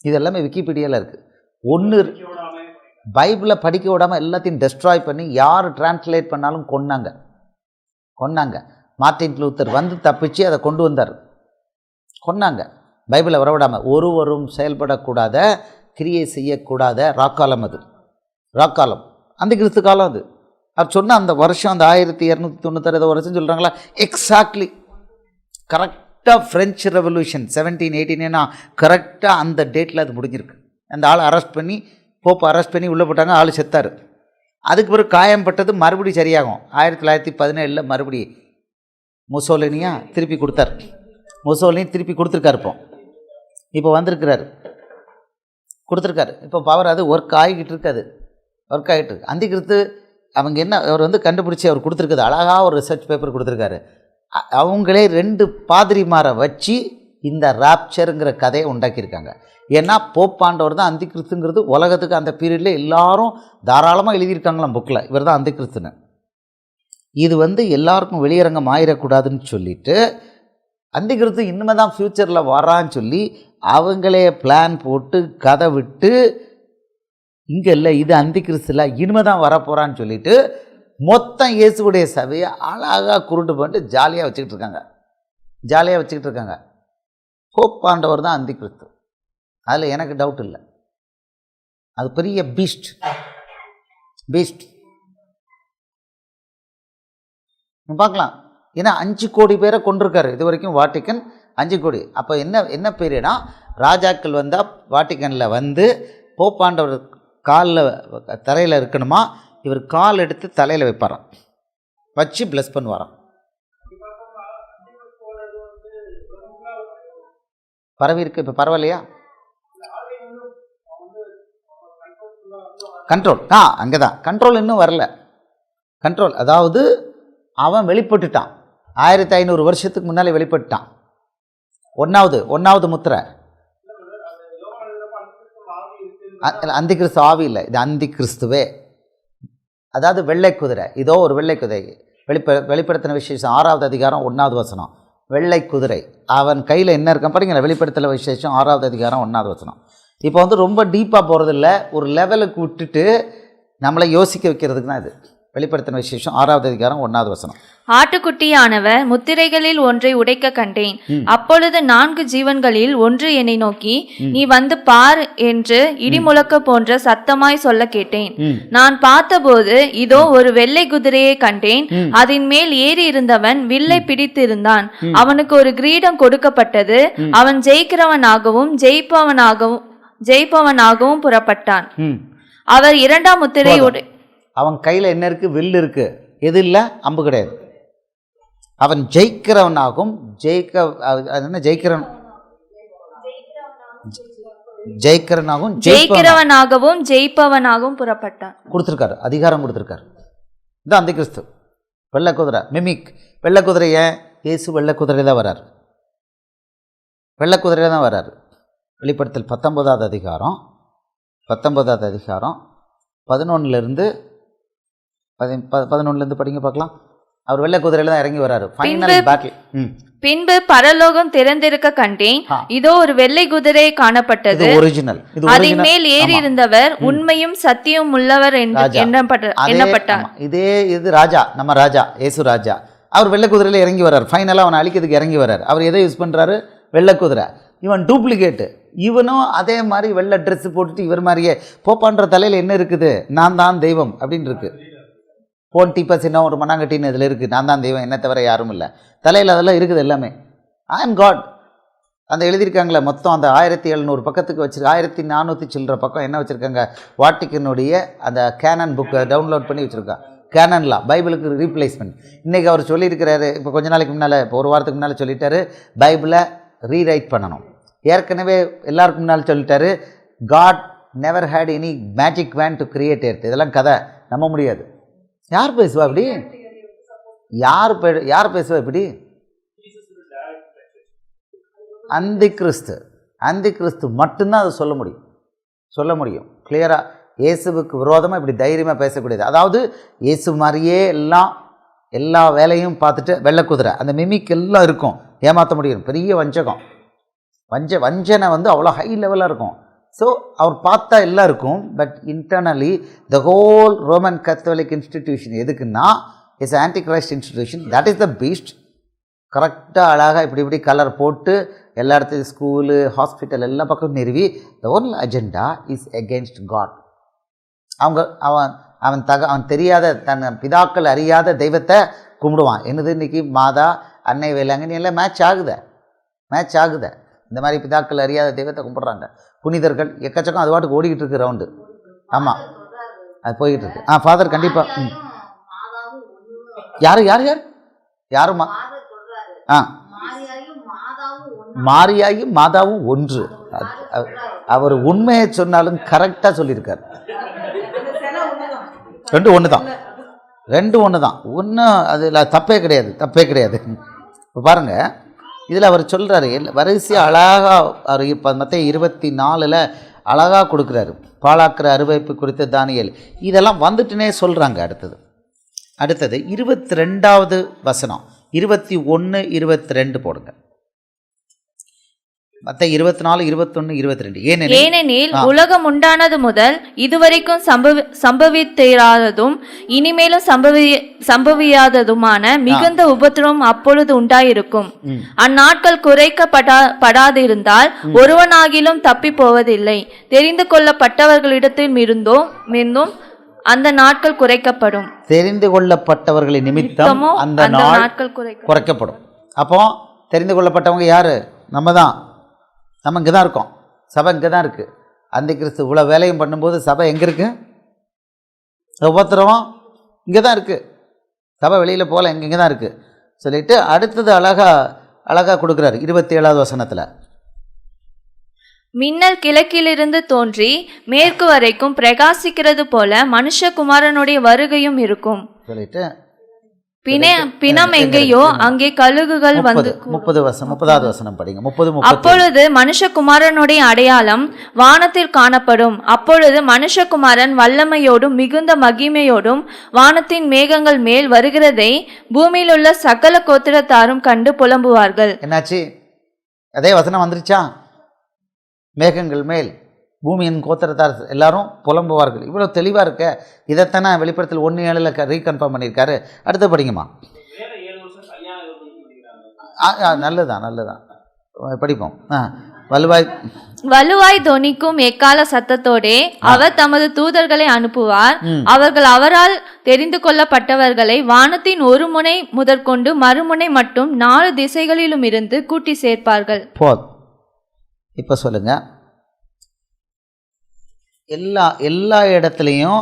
இது எல்லாமே விக்கிபீடியாவில் இருக்குது. ஒன்று பைபிளை படிக்க விடாமல் எல்லாத்தையும் டெஸ்ட்ராய் பண்ணி யார் டிரான்ஸ்லேட் பண்ணாலும் கொன்னாங்க. மார்ட்டின் லூத்தர் வந்து தப்பிச்சு அதை கொண்டு வந்தார். கொன்னாங்க. பைபிளை வரவிடாமல் ஒருவரும் செயல்படக்கூடாத, கிரியை செய்யக்கூடாத ராக்காலம். அது ராக்காலம், அந்த கிறிஸ்து காலம். அது அவர் சொன்ன அந்த வருஷம், அந்த 1296 வருஷம் சொல்கிறாங்களா, எக்ஸாக்ட்லி கரெக்டாக ஃப்ரெஞ்சு ரெவல்யூஷன் 1789 கரெக்டாக அந்த டேட்டில் அது முடிஞ்சிருக்கு. அந்த ஆளை அரெஸ்ட் பண்ணி, போப்பை அரெஸ்ட் பண்ணி உள்ளே போட்டாங்க. ஆள் செத்தார். அதுக்கு பிறகு காயம்பட்டது மறுபடியும் சரியாகும். 1917 மறுபடி முசோலினியா திருப்பி கொடுத்தார். முசோலினி திருப்பி கொடுத்துருக்காரு. இப்போ வந்திருக்கிறாரு, கொடுத்துருக்காரு. இப்போ பவர் அது ஒர்க் ஆகிக்கிட்டு இருக்காது, ஒர்க் ஆகிட்டு இருக்கு. அந்தி கிறிஸ்து அவங்க என்ன அவர் வந்து கண்டுபிடிச்சி அவர் கொடுத்துருக்குது. அழகாக ஒரு ரிசர்ச் பேப்பர் கொடுத்துருக்காரு. அவங்களே 2 பாதிரிமாரை வச்சு இந்த ராப்சருங்கிற கதையை உண்டாக்கியிருக்காங்க. ஏன்னா போப்பாண்டவர் தான் அந்தி கிறிஸ்துங்கிறது உலகத்துக்கு அந்த பீரியடில் எல்லாரும் தாராளமாக எழுதியிருக்காங்களாம் புக்கில், இவர் தான் அந்தி கிறிஸ்துன்னு. இது வந்து எல்லாருக்கும் வெளியரங்கம் ஆயிடக்கூடாதுன்னு சொல்லிட்டு அந்தி கிறிஸ்து இனிமே தான் ஃப்யூச்சரில் வரான்னு சொல்லி அவங்களே பிளான் போட்டு கதை விட்டு, இங்கே இல்லை இது அந்தி கிறிஸ்து இல்லை இனிமே தான் வரப்போகிறான்னு சொல்லிட்டு மொத்தம் இயேசுடைய சபையை அழகாக குருட்டு பண்ணிட்டு ஜாலியாக வச்சுக்கிட்டு இருக்காங்க. போப்பாண்டவர் தான் அந்தி கிறிஸ்து. அதில் எனக்கு டவுட் இல்லை. அது பெரிய பீஸ்ட். பார்க்கலாம். ஏன்னா 5 கோடி பேரை கொண்டிருக்காரு இது வரைக்கும் வாட்டிக்கன். 5 கோடி. அப்போ என்ன பேருனா, ராஜாக்கள் வந்தால் வாட்டிக்கனில் வந்து போப்பாண்டவர் காலில் தரையில் இருக்கணுமா, இவர் கால் எடுத்து தலையில் வைப்பாராம், வச்சு ப்ளஸ் பண்ணுவாராம். பரவி இருக்கு. இப்போ பரவாயில்லையா? கண்ட்ரோல் அங்கே தான். கண்ட்ரோல் இன்னும் வரல. கண்ட்ரோல் அதாவது அவன் வெளிப்பட்டுட்டான். 1500 வருஷத்துக்கு முன்னாலே வெளிப்பட்டுட்டான். ஒன்றாவது முத்திரை. அந்தி கிறிஸ்து ஆவி இல்லை, இது அந்தி கிறிஸ்துவே. அதாவது வெள்ளை குதிரை. இதோ ஒரு வெள்ளை குதிரை. வெளிப்படுத்தின விசேஷம் 6வது அதிகாரம் 1வது வசனம். வெள்ளை குதிரை. அவன் கையில் என்ன இருக்கான் பாருங்க. வெளிப்படுத்தின விசேஷம் 6வது அதிகாரம் 1வது வசனம். இப்போ வந்து ரொம்ப டீப்பாக போகிறதில்ல, ஒரு லெவலுக்கு விட்டுட்டு நம்மளை யோசிக்க வைக்கிறதுக்கு தான் இது. வெளிப்படுத்தின விசேஷம் 6வது அதிகாரம் 1வது வசனம். ஆட்டுக்குட்டியானவர் முத்திரைகளில் ஒன்றை உடைக்க கண்டேன். அப்பொழுது 4 ஜீவன்களில் ஒன்று என்னை நோக்கி, நீ வந்து பார் என்று இடிமுழக்க போன்ற சத்தமாய் சொல்ல கேட்டேன். நான் பார்த்தபோது இதோ ஒரு வெள்ளை குதிரையை கண்டேன். அதன் மேல் ஏறி இருந்தவன் வில்லை பிடித்திருந்தான். அவனுக்கு ஒரு கிரீடம் கொடுக்கப்பட்டது. அவன் ஜெயிப்பவனாகவும் புறப்பட்டான். அவர் 2ஆம் முத்திரையோடு. அவன் கையில் என்ன இருக்கு? வில் இருக்கு. எது இல்லை? அம்பு கிடையாது. அவன் ஜெயிக்கிறவனாகவும் ஜெயிப்பவனாகவும் புறப்பட்டான். கொடுத்துருக்காரு, அதிகாரம் கொடுத்துருக்காரு. இதான் அந்த கிறிஸ்து. வெள்ளை குதிரை மிமிக். வெள்ளை குதிரை ஏன்? இயேசு வெள்ளை குதிரை தான் வர்றார். வெள்ளை குதிரையில் தான் வர்றாரு. வெளிப்படுத்தல் 19வது அதிகாரம் 11லேருந்து 11லேருந்து படிங்க பார்க்கலாம். அவர் வெள்ளை குதிரையில தான் இறங்கி வராரு. Final battle. பின்பு பரலோகம் திறந்திருக்க கண்டேன். இதோ ஒரு வெள்ளை குதிரை காணப்பட்டது. ஒரிஜினல். அதன் மேல் ஏறி இருந்தவர் உண்மையும் சத்தியம் உள்ளவர் எண்ணப்பட்டார். இது ராஜா, நம்ம ராஜா, இயேசு ராஜா. அவர் வெள்ளை குதிரையில இறங்கி வர்றார். ஃபைனலாக அவனை அழிக்கிறதுக்கு இறங்கி வர்றார். அவர் எதை யூஸ் பண்றாரு? வெள்ளை குதிரை. இவன் டூப்ளிகேட்டு. இவனும் அதே மாதிரி வெள்ளை ட்ரெஸ் போட்டுட்டு இவர் மாதிரியே. போப்பான்ற தலையில் என்ன இருக்குது? நான் தான் தெய்வம் அப்படின்னு இருக்கு. போன்டிப்பஸ் என்ன ஒரு மண்ணாங்கட்டின்னு இதில் இருக்குது, நான் தான் தெய்வம், என்ன தவிர யாரும் இல்லை, தலையில் அதெல்லாம் இருக்குது எல்லாமே. ஐ ஆம் காட். அந்த எழுதியிருக்காங்களே மொத்தம் அந்த 1700 பக்கத்துக்கு வச்சுருக்கு, 1400 சில்லற பக்கம் என்ன வச்சுருக்காங்க, வாட்டிக்கனுடைய அந்த கேனன் புக்கை டவுன்லோட் பண்ணி வச்சுருக்காங்க. கேனன்லாம் பைபிளுக்கு ரீப்ளேஸ்மெண்ட். இன்றைக்கி அவர் சொல்லியிருக்கிறாரு, இப்போ கொஞ்ச நாளைக்கு முன்னால், இப்போ ஒரு வாரத்துக்கு முன்னால் சொல்லிட்டாரு, பைபிளை ரீரைட் பண்ணணும். ஏற்கனவே எல்லாருக்கும் முன்னால் சொல்லிட்டாரு, God never had any magic wand to create earth. இதெல்லாம் கதை, நம்ப முடியாது. யார் பேசுவா இப்படி? யார் பேசுவா இப்படி? அந்தி கிறிஸ்து மட்டும்தான் அதை சொல்ல முடியும் கிளியராக. இயேசுவுக்கு விரோதமாக இப்படி தைரியமாக பேசக்கூடியது. அதாவது இயேசு மாதிரியே எல்லா வேலையும் பார்த்துட்டு வெள்ளைக்குதிரை அந்த மிமிக் எல்லாம் இருக்கும், ஏமாற்ற முடியும். பெரிய வஞ்சனை வந்து அவ்வளோ ஹை லெவலாக இருக்கும். ஸோ அவர் பார்த்தா எல்லாம் இருக்கும். But internally the whole Roman Catholic institution எதுக்குன்னா it's Antichrist institution. That is the beast. கரெக்டாக அழகாக இப்படி கலர் போட்டு எல்லா இடத்துலையும் ஸ்கூலு ஹாஸ்பிட்டல் எல்லா பக்கம் நிறுவி the own agenda is against God. அவன் தெரியாத தன் பிதாக்கள் அறியாத தெய்வத்தை கும்பிடுவான். என்னது இன்றைக்கி மாதா அன்னை வேளாங்கண்ணி எல்லாம் மேட்ச் ஆகுத. இந்த மாதிரி பிதாக்கள் அறியாத தெய்வத்தை கும்பிட்றாங்க. புனிதர்கள் எக்கச்சக்கம் அது பாட்டுக்கு ஓடிக்கிட்டு இருக்கு ரவுண்டு. ஆமாம், அது போய்கிட்டு இருக்கு. ஃபாதர் கண்டிப்பாக. யாருமா? மாரியாயும் மாதாவும் ஒன்று. அவர் உண்மையை சொன்னாலும் கரெக்டாக சொல்லியிருக்கார். ரெண்டு ஒன்று தான். ஒன்றும் அதில் தப்பே கிடையாது. இப்போ பாருங்கள், இதில் அவர் சொல்கிறாரு வரிசையாக அழகாக அவர் இப்போ மத்திய 24 அழகாக கொடுக்குறாரு. பாலாக்கிற அறுவைப்பு குறித்த தானியேல் இதெல்லாம் வந்துட்டுனே சொல்கிறாங்க. அடுத்தது 22வது வசனம், 21, 22 போடுங்க. மத்த 24, 21, 22. ஏனெனில் உலகம் உண்டானது முதல் இதுவரைக்கும் சம்பவித்திராததும் இனிமேலும் சம்பவியாததுமான மிகுந்த உபத்திரவம் அப்பொழுது உண்டாயிருக்கும். அந்நாட்கள் குறைக்கப்படாதிருந்தால் ஒருவனாகிலும் தப்பி போவதில்லை. தெரிந்து கொள்ளப்பட்டவர்களிடத்தில் இருந்தும் அந்த நாட்கள் குறைக்கப்படும். தெரிந்து கொள்ளப்பட்டவர்களின் நிமித்தம் அந்த நாட்கள் குறைக்கப்படும். அப்போ தெரிந்து கொள்ளப்பட்டவங்க யாரு? நம்ம இங்கே தான் இருக்கோம். சபை இங்கே தான் இருக்குது. அந்த கிறிஸ்து இவ்வளோ வேலையும் பண்ணும்போது சபை எங்கே இருக்குது? உபத்திரவம் இங்கே தான் இருக்குது. சபை வெளியில் போகல, இங்கே தான் இருக்குது சொல்லிட்டு அடுத்தது அழகாக கொடுக்குறாரு 27வது வசனத்தில். மின்னல் கிழக்கிலிருந்து தோன்றி மேற்கு வரைக்கும் பிரகாசிக்கிறது போல மனுஷகுமாரனுடைய வருகையும் இருக்கும் சொல்லிட்டு பிணம் எங்கேயோ அங்கே கழுகுகள் வந்து. 30வது வசனம் படிங்க. 30. அப்பொழுது மனுஷகுமாரனுடைய அடையாளம் வானத்தில் காணப்படும். அப்பொழுது மனுஷகுமாரன் வல்லமையோடும் மிகுந்த மகிமையோடும் வானத்தின் மேகங்கள் மேல் வருகிறதை பூமியில் உள்ள சகல கோத்திரத்தாரும் கண்டு புலம்புவார்கள். என்னாச்சு? அதே வசனம் வந்துருச்சா? மேகங்கள் மேல் பூமியின் கோத்திரத்தார் எல்லாரும் புலம்புவார்கள். இவ்வளோ தெளிவாக இருக்க. இதைத்தானே வெளிப்படத்தில் 1:7 ரீகன்ஃபார்ம் பண்ணியிருக்காரு. அடுத்து படிங்கம்மா. நல்லதான் படிப்போம். வலுவாய் தொனிக்கும் எக்கால சத்தத்தோடே அவர் தமது தூதர்களை அனுப்புவார். அவர்கள் அவரால் தெரிந்து கொள்ளப்பட்டவர்களை வானத்தின் ஒரு முனை முதற்கொண்டு மறுமுனை மட்டும் 4 திசைகளிலும் இருந்து கூட்டி சேர்ப்பார்கள். இப்போ சொல்லுங்க, எல்லா இடத்துலையும்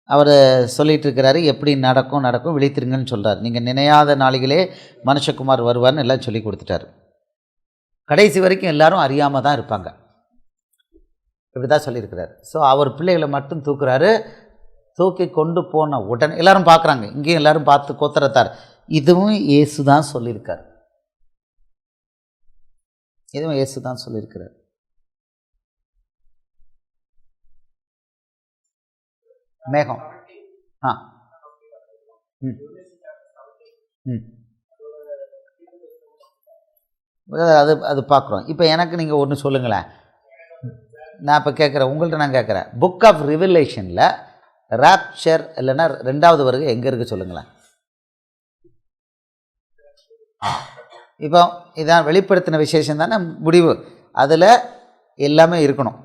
அவர் சொல்லிட்டு இருக்கிறாரு எப்படி நடக்கும் விழித்திருங்கன்னு சொல்கிறார். நீங்கள் நினையாத நாளிகளே மனுஷகுமார் வருவார்னு எல்லாம் சொல்லி கொடுத்துட்டாரு. கடைசி வரைக்கும் எல்லாரும் அறியாமல் தான் இருப்பாங்க, இப்படி தான் சொல்லியிருக்கிறார். ஸோ அவர் பிள்ளைகளை மட்டும் தூக்குறாரு. தூக்கி கொண்டு போன உடனே எல்லாரும் பார்க்குறாங்க. இங்கேயும் எல்லாரும் பார்த்து கோத்திரத்தார். இதுவும் இயேசு தான் சொல்லியிருக்கார். மேகம் அது பார்க்குறோம். இப்போ எனக்கு நீங்கள் ஒன்று சொல்லுங்களேன். நான் இப்போ கேட்குறேன், உங்கள்கிட்ட நான் கேட்குறேன், புக் ஆஃப் ரிவலேஷனில் ராப்சர் இல்லைன்னா 2வது வருகை எங்கே இருக்குது சொல்லுங்களேன். இப்போ இதான் வெளிப்படுத்தின விசேஷம் தானே முடிவு. அதில் எல்லாமே இருக்கணும்.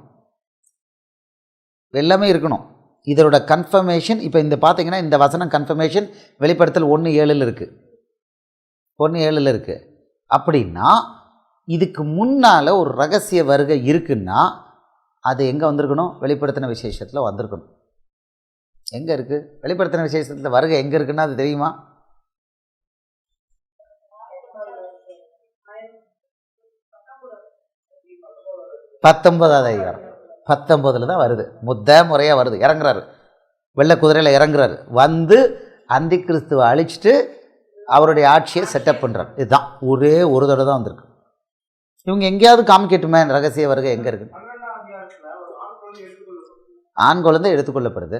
இதோட கன்ஃபர்மேஷன் இப்போ இந்த பார்த்தீங்கன்னா இந்த வசனம் கன்ஃபர்மேஷன் வெளிப்படுத்தல் 1:7 இருக்குது, 1:7 இருக்குது. அப்படின்னா இதுக்கு முன்னால் ஒரு ரகசிய வருகை இருக்குன்னா அது எங்கே வந்திருக்கணும்? வெளிப்படுத்தின விசேஷத்தில் வந்திருக்கணும். எங்கே இருக்குது வெளிப்படுத்தின விசேஷத்தில் வருகை எங்கே இருக்குன்னா அது தெரியுமா? பத்தொன்பதாவது அதிகாரம் 19 தான் வருது. முறையாக வருது. இறங்குறாரு, வெள்ளை குதிரையில் இறங்குறாரு, வந்து அந்தி கிறிஸ்துவை அழிச்சிட்டு அவருடைய ஆட்சியை செட்டப் பண்ணுறார். இதுதான் ஒரே ஒரு தடவை தான் வந்திருக்கு. இவங்க எங்கேயாவது காமிக்கட்டுமே ரகசிய வருகை எங்கே இருக்கு? ஆண் குழந்தை எடுத்துக்கொள்ளப்படுது.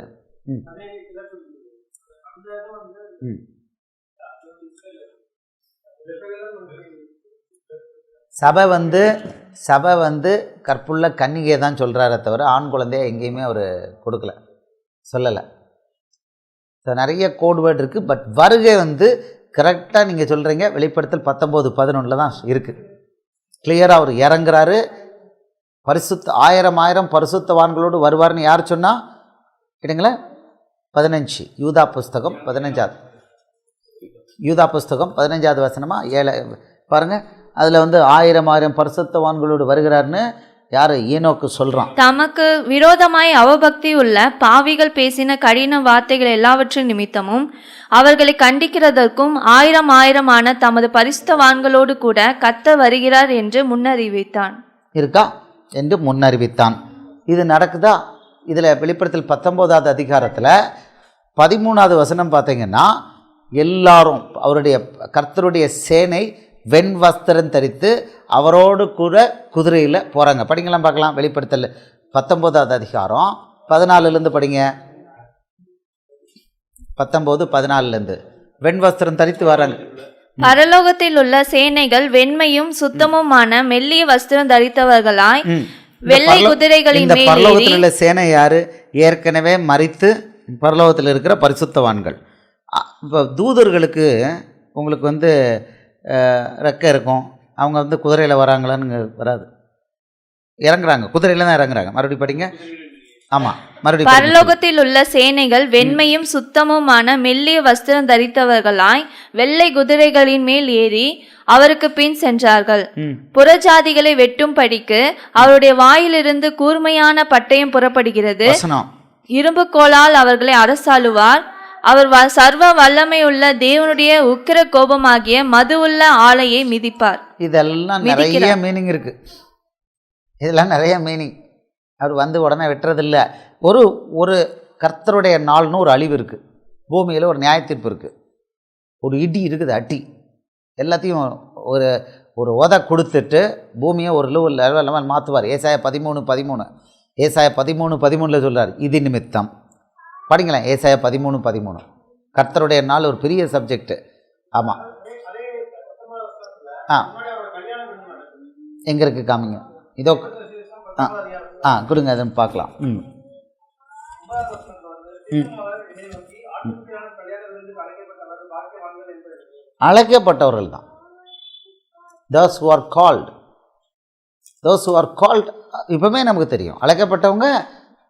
சபை வந்து கற்புள்ள கன்னிகை தான் சொல்கிறாரே தவிர ஆண் குழந்தைய எங்கேயுமே அவர் கொடுக்கல, சொல்லலை. ஸோ நிறைய கோட்வேர்டு இருக்குது. பட் வருகை வந்து கரெக்டாக நீங்கள் சொல்கிறீங்க. வெளிப்படுத்தல் 19:11 தான் இருக்குது. கிளியராக அவர் இறங்குறாரு. ஆயிரம் பரிசுத்தவான்களோடு வருவார்னு யார் சொன்னா? கேட்டுங்களேன். 15 யூதா புஸ்தகம் 15வது யூதா புஸ்தகம் 15வது வசனமா 7 பாருங்கள். அதில் வந்து 1000 பரிசுத்தவான்களோடு வருகிறார்னு யார்? ஈனோக்கு சொல்கிறான். தமக்கு விரோதமாய் அவபக்தி உள்ள பாவிகள் பேசின கடின வார்த்தைகள் எல்லாவற்றின் நிமித்தமும் அவர்களை கண்டிக்கிறதற்கும் 1000 தமது பரிசுத்தவான்களோடு கூட கர்த்தர் வருகிறார் என்று முன்னறிவித்தான். இருக்கா என்று முன்னறிவித்தான். இது நடக்குதா? இதில் வெளிப்படுத்தல் 19வது அதிகாரத்தில் 13வது வசனம் பார்த்தீங்கன்னா எல்லாரும் அவருடைய கர்த்தருடைய சேனை வெண் வஸ்திரம் தரித்து அவரோடு கூட குதிரையில் போகிறாங்க. படிங்களாம் பார்க்கலாம். வெளிப்படுத்தல் 19வது அதிகாரம் 14லேருந்து படிங்க. 19:14 வெண் வஸ்திரம் தரித்து வராங்க. பரலோகத்தில் உள்ள சேனைகள் வெண்மையும் சுத்தமுமான மெல்லிய வஸ்திரம் தரித்தவர்களாய் வெள்ளை குதிரைகளின் மேல் ஏறி. பரலோகத்தில் உள்ள சேனை யாரு? ஏற்கனவே மரித்து பரலோகத்தில் இருக்கிற பரிசுத்தவான்கள். இப்போ தூதர்களுக்கு உங்களுக்கு வந்து ரெக்கை இருக்கும். அவங்க வந்து குதிரையில் வராங்களான்னு வராது, இறங்குறாங்க, குதிரையில் தான் இறங்குறாங்க. மறுபடியும் படிங்க. ஆமாம், மறுபடியும். பரலோகத்தில் உள்ள சேனைகள் வெண்மையும் சுத்தமுமான மெல்லிய வஸ்திரம் தரித்தவர்களாய் வெள்ளை குதிரைகளின் மேல் ஏறி அவருக்கு பின் சென்றார்கள். புறஜாதிகளை வெட்டும் படிக்கு அவருடைய வாயிலிருந்து கூர்மையான பட்டயம் புறப்படுகிறது. இரும்பு கோலால் அவர்களை அரசாளுவார். அவர் சர்வ வல்லமையுள்ள தேவனுடைய உக்கிர கோபமாகிய மதுவுள்ள ஆலையை மிதிப்பார். இதெல்லாம் நிறைய மீனிங் இருக்கு. இதெல்லாம் நிறைய மீனிங். அவர் வந்து உடனே வெட்டுறதில்ல. ஒரு கர்த்தருடைய நாள்னு ஒரு அழிவு இருக்குது. பூமியில் ஒரு நியாயத்தீர்ப்பு இருக்குது. ஒரு இடி இருக்குது, அட்டி. எல்லாத்தையும் ஒரு உதை கொடுத்துட்டு பூமியை ஒரு லெவல் மாற்றுவார். ஏசாயா 13:13 ஏசாயா 13:13 சொல்கிறார். இது நிமித்தம் படிங்களேன். ஏசாயா 13:13 கர்த்தருடைய நாள் ஒரு பெரிய சப்ஜெக்ட். ஆமாம். எங்கே இருக்குது காமிங்க. இதோ கொடுங்க, அதுன்னு பார்க்கலாம். அழைக்கப்பட்டவர்கள் தான். those who are called இப்பவுமே நமக்கு தெரியும். அழைக்கப்பட்டவங்க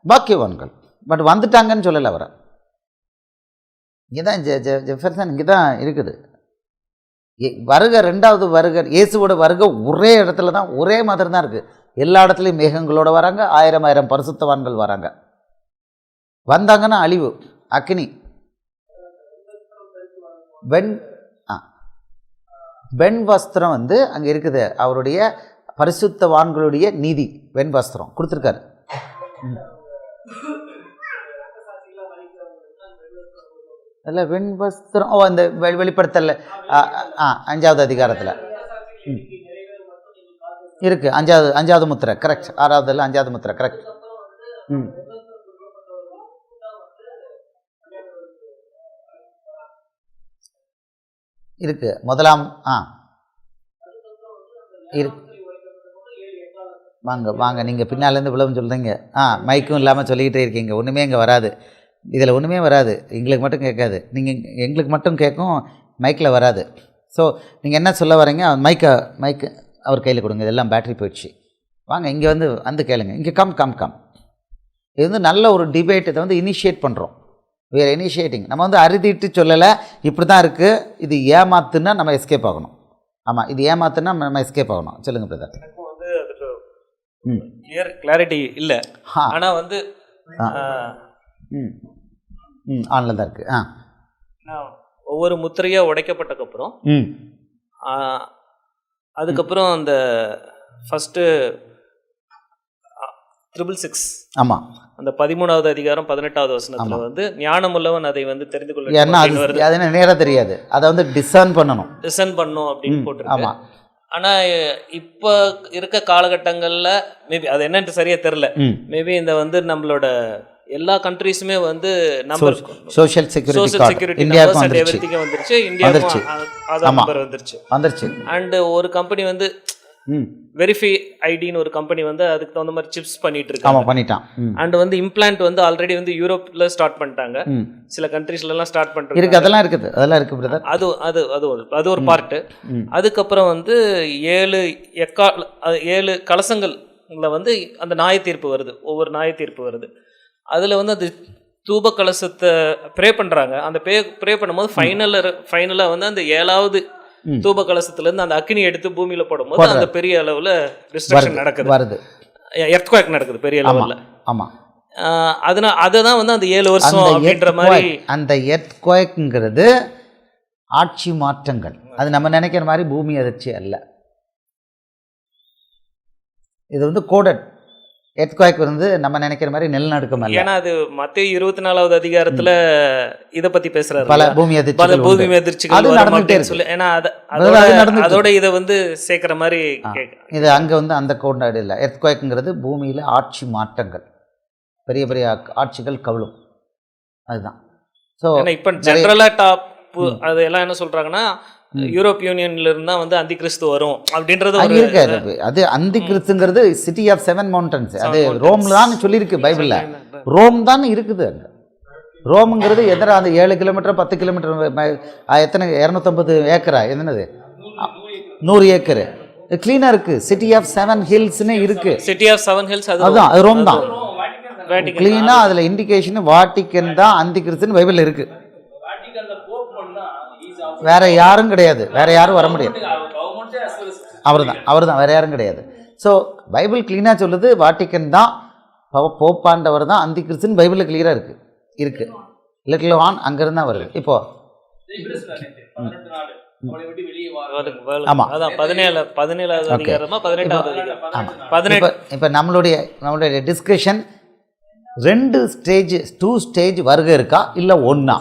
பாக்கியவான்கள். பட் வந்துட்டாங்கன்னு சொல்லலை அவரை. இங்கே தான் ஜெஃபர்சன் இங்கே தான் இருக்குது. வருகை, ரெண்டாவது வருகை, இயேசுவோட வருகை ஒரே இடத்துல தான், ஒரே மாதிரி தான் இருக்குது. எல்லா இடத்துலையும் மேகங்களோடு வராங்க. 1000 பரிசுத்தவான்கள் வராங்க. வந்தாங்கன்னா அழிவு, அக்னி. வெண் வஸ்திரம் வந்து அங்கே இருக்குது. அவருடைய பரிசுத்தவான்களுடைய நீதி வெண் வஸ்திரம் கொடுத்துருக்காரு. இல்லை, வெண் வஸ்திரம் அந்த வெளிப்படுத்தல 5வது அதிகாரத்தில் இருக்கு. 5வது முத்திரை கரெக்ட். 6வதுல 5வது முத்திரை கரெக்ட். இருக்கு. முதலாம் இருக்கு. வாங்க நீங்கள் பின்னாலேருந்து விளவும் சொல்கிறீங்க. மைக்கும் இல்லாமல் சொல்லிக்கிட்டே இருக்கீங்க. ஒன்றுமே இங்கே வராது. இதில் ஒன்றுமே வராது. எங்களுக்கு மட்டும் கேட்காது. எங்களுக்கு மட்டும் கேட்கும், மைக்கில் வராது. ஸோ நீங்கள் என்ன சொல்ல வரீங்க? மைக்கு அவர் கையில் கொடுங்க. இதெல்லாம் பேட்டரி போயிடுச்சு. வாங்க இங்கே வந்து கேளுங்க. இங்கே கம் இது வந்து நல்ல ஒரு டிபேட். இதை வந்து இனிஷியேட் பண்ணுறோம். we are initiating. நம்ம வந்து அறுதிட்டு சொல்லலை, இப்படி தான் இருக்குது, இது ஏமாத்துன்னா நம்ம எஸ்கேப் ஆகணும். ஆமாம், இது ஏமாத்துன்னா நம்ம எஸ்கேப் ஆகணும். சொல்லுங்கள் பிரதர். எனக்கும் வந்து அதில் கிளாரிட்டி இல்லை. ஆனால் வந்து ஆன்லைன் தான் இருக்குது. ஒவ்வொரு முத்திரையாக உடைக்கப்பட்டக்கப்புறம் அதுக்கப்புறம் அந்த ஃபஸ்ட்டு 666 ஆமாம், அந்த 13வது அதிகாரம் 18வது வசனத்துல வந்து ஞானமுள்ளவன் அதை வந்து தெரிந்து கொள்ள ஏன்னா அது என்ன நேரம் தெரியாது, அதை வந்து டிசர்ன் பண்ணணும் அப்படின்னு போட்டிருக்கு. ஆமாம். ஆனால் இப்போ இருக்க காலகட்டங்களில் மேபி அது என்னன்ட்டு சரியாக தெரில. மேபி இந்த வந்து நம்மளோட எல்லா கண்ட்ரீஸுமே வந்து நம்பர் சோஷியல் செக்யூரிட்டி இந்தியாவுக்கு வந்துருச்சு. இந்தியாவுக்கு ஆதார் நம்பர் வந்துருச்சு. அண்ட் ஒரு கம்பெனி வந்து வெரிஃபை ஐடின்னு ஒரு கம்பெனி வந்து அதுக்கு தகுந்த மாதிரி சிப்ஸ் பண்ணிட்டு இருக்காங்க. அண்ட் வந்து இம்ப்ளான்ட் வந்து ஆல்ரெடி வந்து யூரோப்ல ஸ்டார்ட் பண்ணிட்டாங்க, சில கண்ட்ரீஸ்ல எல்லாம் ஸ்டார்ட் பண்றாங்க. அதெல்லாம் இருக்கு பிரதர். அது ஒரு பார்ட். அதுக்கப்புறம் வந்து 7 கலசங்கள்ல வந்து அந்த நியாய தீர்ப்பு வருது, ஒவ்வொரு நியாய தீர்ப்பு வருது. அதுல வந்து அது தூப கலசத்தை ப்ரே பண்றாங்க. அந்த ப்ரே பண்ணும்போது ஃபைனலா வந்து அந்த 7வது தூப கலசத்துல இருந்து அந்த அக்னி எடுத்து பூமியில போடும்போது அந்த பெரிய அளவுல டிஸ்ட்ரக்ஷன் நடக்குது, எர்த்குவேக் நடக்குது பெரிய லெவல்ல. ஆமா, அதுதான் வந்து அந்த 7 வருஷம் அப்படின்ற மாதிரி. அந்த எர்த்குவேக்ங்கிறது ஆட்சி மாற்றங்கள். அது நம்ம நினைக்கிற மாதிரி பூமி அதிர்ச்சி அல்ல. இது வந்து கோடட் எர்த்குவேக் வந்து நம்ம நினைக்கிற மாதிரி நிலநடுக்கம் அல்ல. ஏன்னா அது மத்தேயு 24வது அதிகாரத்துல இத பத்தி பேசுறாரு, பல பூமி அதிர்ச்சிகள் அது நடந்துட்டே இருக்கு. ஏன்னா அதோட இத வந்து சேர்க்கிற மாதிரி இது அங்க வந்து அந்த கோடட் இல்ல. எர்த்குவேக்ங்கிறது பூமியில ஆட்சி மாற்றங்கள், பெரிய பெரிய ஆட்சிகள் கவிழும், அதுதான். ஸோ இப்போ ஜென்ரலா டாப் அது எல்லாம் என்ன சொல்றாங்கன்னா யூரோப் யூனியன்ல இருந்தா வந்து அந்தி கிறிஸ்து வரும் அப்படின்றது இருக்காது. அது அந்தி கிறிஸ்துங்கிறது சிட்டி ஆஃப் 7 மவுண்டன்ஸ், அது ரோம்ல தான் சொல்லியிருக்கு பைபிள்ல. ரோம் தான் இருக்குது அங்க. ரோமுங்கிறது எதிர அந்த 7 கிலோமீட்டர் 10 கிலோமீட்டர் எத்தனை 250 ஏக்கரா என்னது 100 ஏக்கர் கிளீனா இருக்கு. சிட்டி ஆஃப் 7 ஹில்ஸ்னு இருக்கு. சிட்டி ஆஃப் 7 ஹில்ஸ் அதுதான், அது ரோம் தான் கிளீனா. அதுல இண்டிகேஷன் வாட்டிகன் தான் அந்தி கிறிஸ்துன்னு பைபிள்ல இருக்கு. வேற யாரும் கிடையாது, வேற யாரும் வர முடியாது. அவர் தான் வேற யாரும் கிடையாது. ஸோ பைபிள் கிளீனா சொல்லுது வாட்டிகன் தான் போப்பாண்டவர் தான் அந்தி கிறிஸ்துன்னு பைபிளில் கிளியரா இருக்கு. லிட்டில் வான் அங்கிருந்தா வருது. இப்போ ஆமா, அதான் 17வது அதிகாரமா 18வது அதிகாரம். இப்போ நம்மளுடைய டிஸ்கஷன் 2 ஸ்டேஜ் வருகை இருக்கா இல்லை ஒன்னா?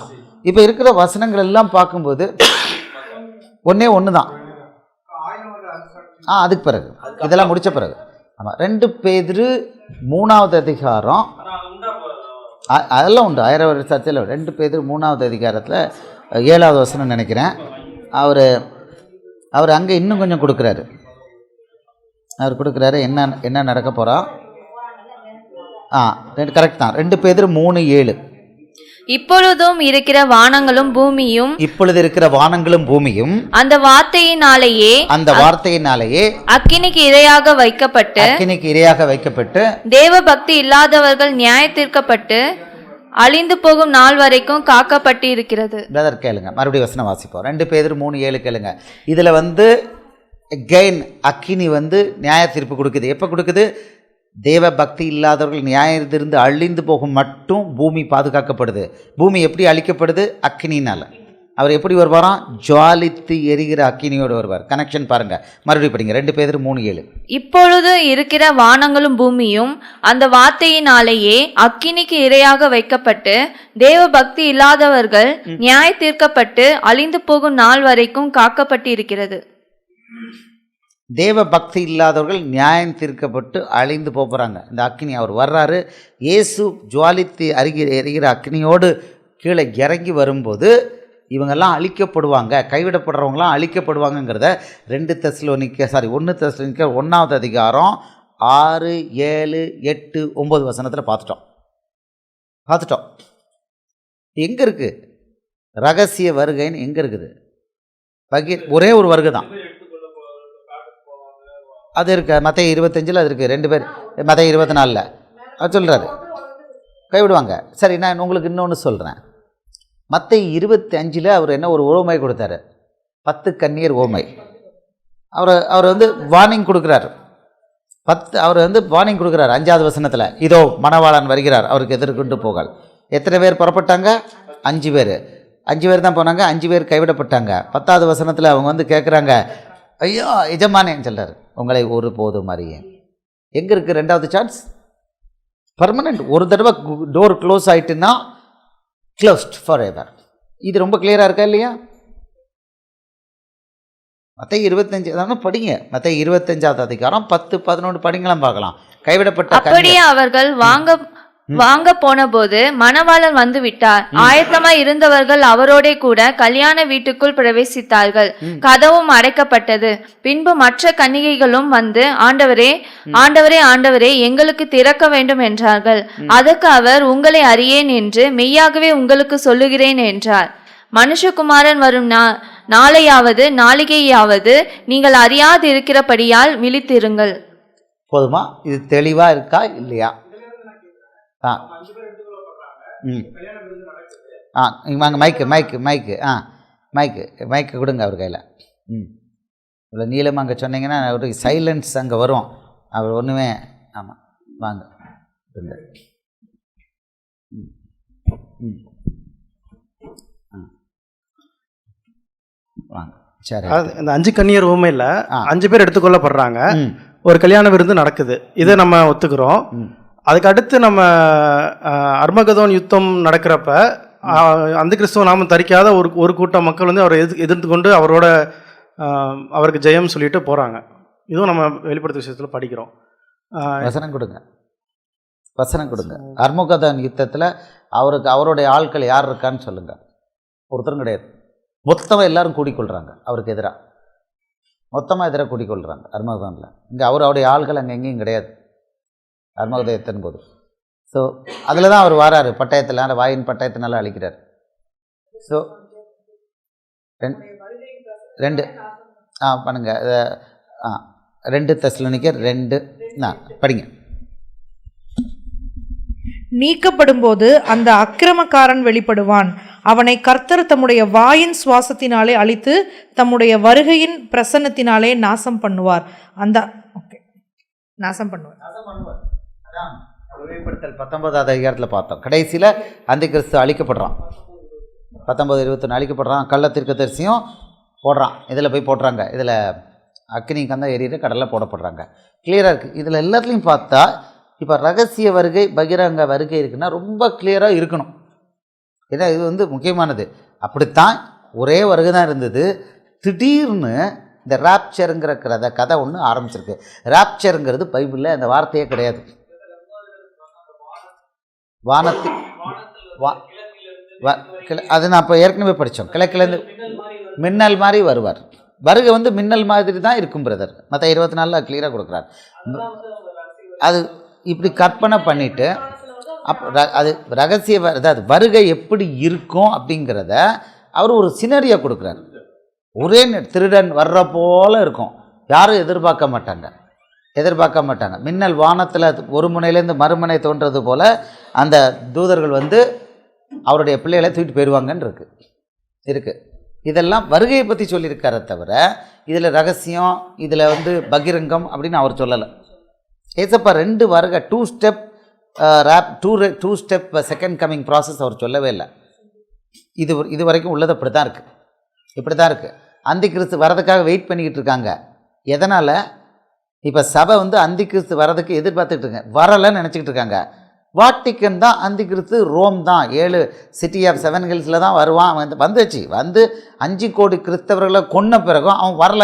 இப்போ இருக்கிற வசனங்கள் எல்லாம் பார்க்கும்போது ஒன்று தான். அதுக்கு பிறகு இதெல்லாம் முடித்த பிறகு ஆமாம் 2 பேதுரு 3வது அதிகாரம் அதெல்லாம் உண்டு. 1000 வருஷத்தில் 2 பேதுரு 3வது அதிகாரத்தில் 7வது வசனம் நினைக்கிறேன். அவர் அங்கே இன்னும் கொஞ்சம் கொடுக்குறாரு. என்ன நடக்க போகிறா. கரெக்ட் தான். 2 பேதுரு 3:7. இப்பொழுதும் இருக்கிற வானங்களும் பூமியும் அந்த வார்த்தையினாலேயே அக்கினிக்கு இரையாக வைக்கப்பட்டு தேவ பக்தி இல்லாதவர்கள் நியாய தீர்க்கப்பட்டு அழிந்து போகும் நாள் வரைக்கும் காக்கப்பட்டு இருக்கிறது. பிரதர் கேளுங்க, மறுபடியும் வசனம் வாசிப்போம். 2 பேதுரு 3:7 கேளுங்க. இதுல வந்து அகைன் அக்கினி வந்து நியாய தீர்ப்பு கொடுக்குது. எப்ப கொடுக்குது? தேவ பக்தி இல்லாதவர்கள் நியாயத்திலிருந்து அழிந்து போகும் மட்டும் பூமி பாதுகாக்கப்படுது. பூமி எப்படி அழிக்கப்படுது? அக்கினினால. அவர் எப்படி வருவாராம்? ஜுவாலித்து எரிகிற அக்கினியோடு வருவார். கனெக்ஷன் பாருங்க, மறுபடியும் படிங்க. 2 பேதுரு 3:7. இப்பொழுது இருக்கிற வானங்களும் பூமியும் அந்த வார்த்தையினாலேயே அக்கினிக்கு இரையாக வைக்கப்பட்டு தேவ பக்தி இல்லாதவர்கள் நியாய தீர்க்கப்பட்டு அழிந்து போகும் நாள் வரைக்கும் காக்கப்பட்டு இருக்கிறது. தேவ பக்தி இல்லாதவர்கள் நியாயம் தீர்க்கப்பட்டு அழிந்து போகிறாங்க. இந்த அக்னி அவர் வர்றாரு. இயேசு ஜுவாலித்து எரிகிற அக்னியோடு கீழே இறங்கி வரும்போது இவங்கெல்லாம் அழிக்கப்படுவாங்க, கைவிடப்படுறவங்களாம் அழிக்கப்படுவாங்கங்கிறத 1 தெசலோனிக்கர் 1வது அதிகாரம் 6, 7, 8, 9 வசனத்தில் பார்த்துட்டோம். எங்கே இருக்குது ரகசிய வருகைன்னு? எங்கே இருக்குது? ஒரே ஒரு வருகை தான் அது இருக்கு. மத்தேயு 25 அது இருக்கு. 2 பேர் மத்தேயு 24 அது சொல்றாரு. கைவிடுவாங்க. சரி, நான் உங்களுக்கு இன்னொன்று சொல்கிறேன். மத்தேயு 25 அவர் என்ன ஒரு ஓமை கொடுத்தாரு, 10 கன்னியர் ஓமை. அவர் வந்து வார்னிங் கொடுக்குறாரு. அவர் வந்து வார்னிங் கொடுக்குறாரு 5வது வசனத்தில், இதோ மணவாளன் வருகிறார், அவருக்கு எதிர்கொண்டு போகால். எத்தனை பேர் புறப்பட்டாங்க? 5 பேர். 5 பேர் தான் போனாங்க. 5 பேர் கைவிடப்பட்டாங்க. 10வது வசனத்தில் அவங்க வந்து கேட்குறாங்க, ஐயோ எஜமானேன்னு சொல்கிறார், உங்களை ஒரு போதும் அறியேன். எங்கே இருக்குது 2வது சான்ஸ்? பர்மனெண்ட். ஒரு தடவை டோர் க்ளோஸ் ஆகிட்டுன்னா க்ளோஸ்ட் ஃபார் எவர். இது ரொம்ப கிளியராக இருக்கா இல்லையா? மத்தேயு 25 அதான் படிங்க. மத்தேயு 25வது அதிகாரம் 10, 11 படிங்களாம் பார்க்கலாம். கைவிடப்பட்ட அப்படியே அவர்கள் வாங்க போன போது மணவாளன் வந்து விட்டார். ஆயத்தமாய் இருந்தவர்கள் அவரோடே கூட கல்யாண வீட்டுக்குள் பிரவேசித்தார்கள். கதவும் அடைக்கப்பட்டது. பின்பு மற்ற கன்னிகைகளும் வந்து, ஆண்டவரே ஆண்டவரே ஆண்டவரே, எங்களுக்கு திறக்க வேண்டும் என்றார்கள். அதற்கு அவர், உங்களை அறியேன் என்று மெய்யாகவே உங்களுக்கு சொல்லுகிறேன் என்றார். மனுஷகுமாரன் வரும் நாளையாவது நீங்கள் அறியாது இருக்கிறபடியால் விழித்திருங்கள். போதுமா? இது தெளிவாக இருக்கா இல்லையா? வாங்க, மைக்கு கொடுங்க அவர் கையில். இவ்வளோ நீளமாக அங்கே சொன்னீங்கன்னா ஒரு சைலன்ஸ் அங்கே வரும். அவர் ஒன்றுமே. ஆமாம், வாங்க. வாங்க. சரி, இந்த 5 கன்னியர் ஊமையில் 5 பேர் எடுத்துக்கொள்ளப்படுறாங்க. ஒரு கல்யாண விருந்து நடக்குது, இதை நம்ம ஒத்துக்கிறோம். அதுக்கு அடுத்து நம்ம அர்மகதோன் யுத்தம் நடக்கிறப்ப அந்த கிறிஸ்துவ நாமம் தரிக்காத ஒரு கூட்டம் மக்கள் வந்து அவரை எதிர்த்து கொண்டு அவருக்கு ஜெயம் சொல்லிட்டு போகிறாங்க. இதுவும் நம்ம வெளிப்படுத்த விஷயத்தில் படிக்கிறோம். வசனம் கொடுங்க. அர்மகதோன் யுத்தத்தில் அவருடைய ஆட்கள் யார் இருக்கான்னு சொல்லுங்க. ஒருத்தரும் கிடையாது. மொத்தமாக எல்லாரும் கூடிக்கொள்கிறாங்க அவருக்கு எதிராக. மொத்தமாக எதிராக கூடிக்கொள்கிறாங்க அர்மகதோனில். இங்கே அவருடைய ஆள்கள் அங்கே எங்கேயும் கிடையாது அர்மகதோன் போது. ஸோ அதில் தான் அவர் வாராரு, பட்டயத்தில், அந்த வாயின் பட்டயத்தினால அழிக்கிறார். ஸோ 2 பண்ணுங்க. 2 தெசலோனிக்கர் 2 படிங்க. நீக்கப்படும் போது அந்த அக்கிரமக்காரன் வெளிப்படுவான். அவனை கர்த்தர் தம்முடைய வாயின் சுவாசத்தினாலே அழித்து தம்முடைய வருகையின் பிரசன்னத்தினாலே நாசம் பண்ணுவார். நாசம் பண்ணுவார். வெளிப்படுத்தல் 19வது அதிகாரத்தில் பார்த்தோம். கடைசியில் அந்த கிறிஸ்து அழிக்கப்படுறான். 19-21 அழிக்கப்படுறான். கள்ள தீர்க்கதரிசியும் போடுறான். இதில் போய் போடுறாங்க. இதில் அக்னி கந்தம் எரியிற கடலில் போடப்படுறாங்க. கிளியராக இருக்குது. இதில் எல்லாத்துலேயும் பார்த்தா இப்போ ரகசிய வருகை, பகிரங்க வருகை இருக்குன்னா ரொம்ப கிளியராக இருக்கணும். ஏன்னா இது வந்து முக்கியமானது. அப்படித்தான் ஒரே வருகை தான் இருந்தது. திடீர்னு இந்த ராப்சருங்கிற கதை ஒன்று ஆரம்பிச்சிருக்கு. ராப்சருங்கிறது பைபிளில் அந்த வார்த்தையே கிடையாது. அது நான் இப்போ ஏற்கனவே படித்தோம். கிழக்கிலேருந்து மின்னல் மாதிரி வருவார். வருகை வந்து மின்னல் மாதிரி தான் இருக்கும் பிரதர். மற்ற 24 கிளியராக கொடுக்குறார். அது இப்படி கற்பனை பண்ணிவிட்டு அது ரகசிய அதாவது வருகை எப்படி இருக்கும் அப்படிங்கிறத அவர் ஒரு சினரியா கொடுக்குறார். ஒரே திருடன் வர்ற போல் இருக்கும். யாரும் எதிர்பார்க்க மாட்டாங்க. மின்னல் வானத்தில் ஒரு முனையிலேருந்து மறுமுனை தோன்றது போல் அந்த தூதர்கள் வந்து அவருடைய பிள்ளைகளை தூக்கிட்டு போயிடுவாங்கன்னு இருக்குது. இதெல்லாம் வருகையை பற்றி சொல்லியிருக்காரே தவிர இதில் ரகசியம், இதில் வந்து பகிரங்கம் அப்படின்னு அவர் சொல்லலை. ஏசப்பா 2 வருகை 2 step to step second coming process அவர் சொல்லவே இல்லை. இது வரைக்கும் உள்ளது இப்படி தான் இருக்குது. அந்தி கிறிஸ்து வரதுக்காக வெயிட் பண்ணிக்கிட்டு இருக்காங்க. எதனால்? இப்போ சபை வந்து அந்தி கிறிஸ்து வரதுக்கு எதிர்பார்த்துட்டு இருக்காங்க. வரலைன்னு நினச்சிக்கிட்டு இருக்காங்க. வாட்டிக்கன் தான் அந்தி கிறிஸ்து, ரோம் தான் 7 சிட்டி ஆஃப் 7 ஹில்ஸில் தான் வருவான். வந்து 5 கோடி கிறிஸ்தவர்களை கொன்ன பிறகும் அவன் வரல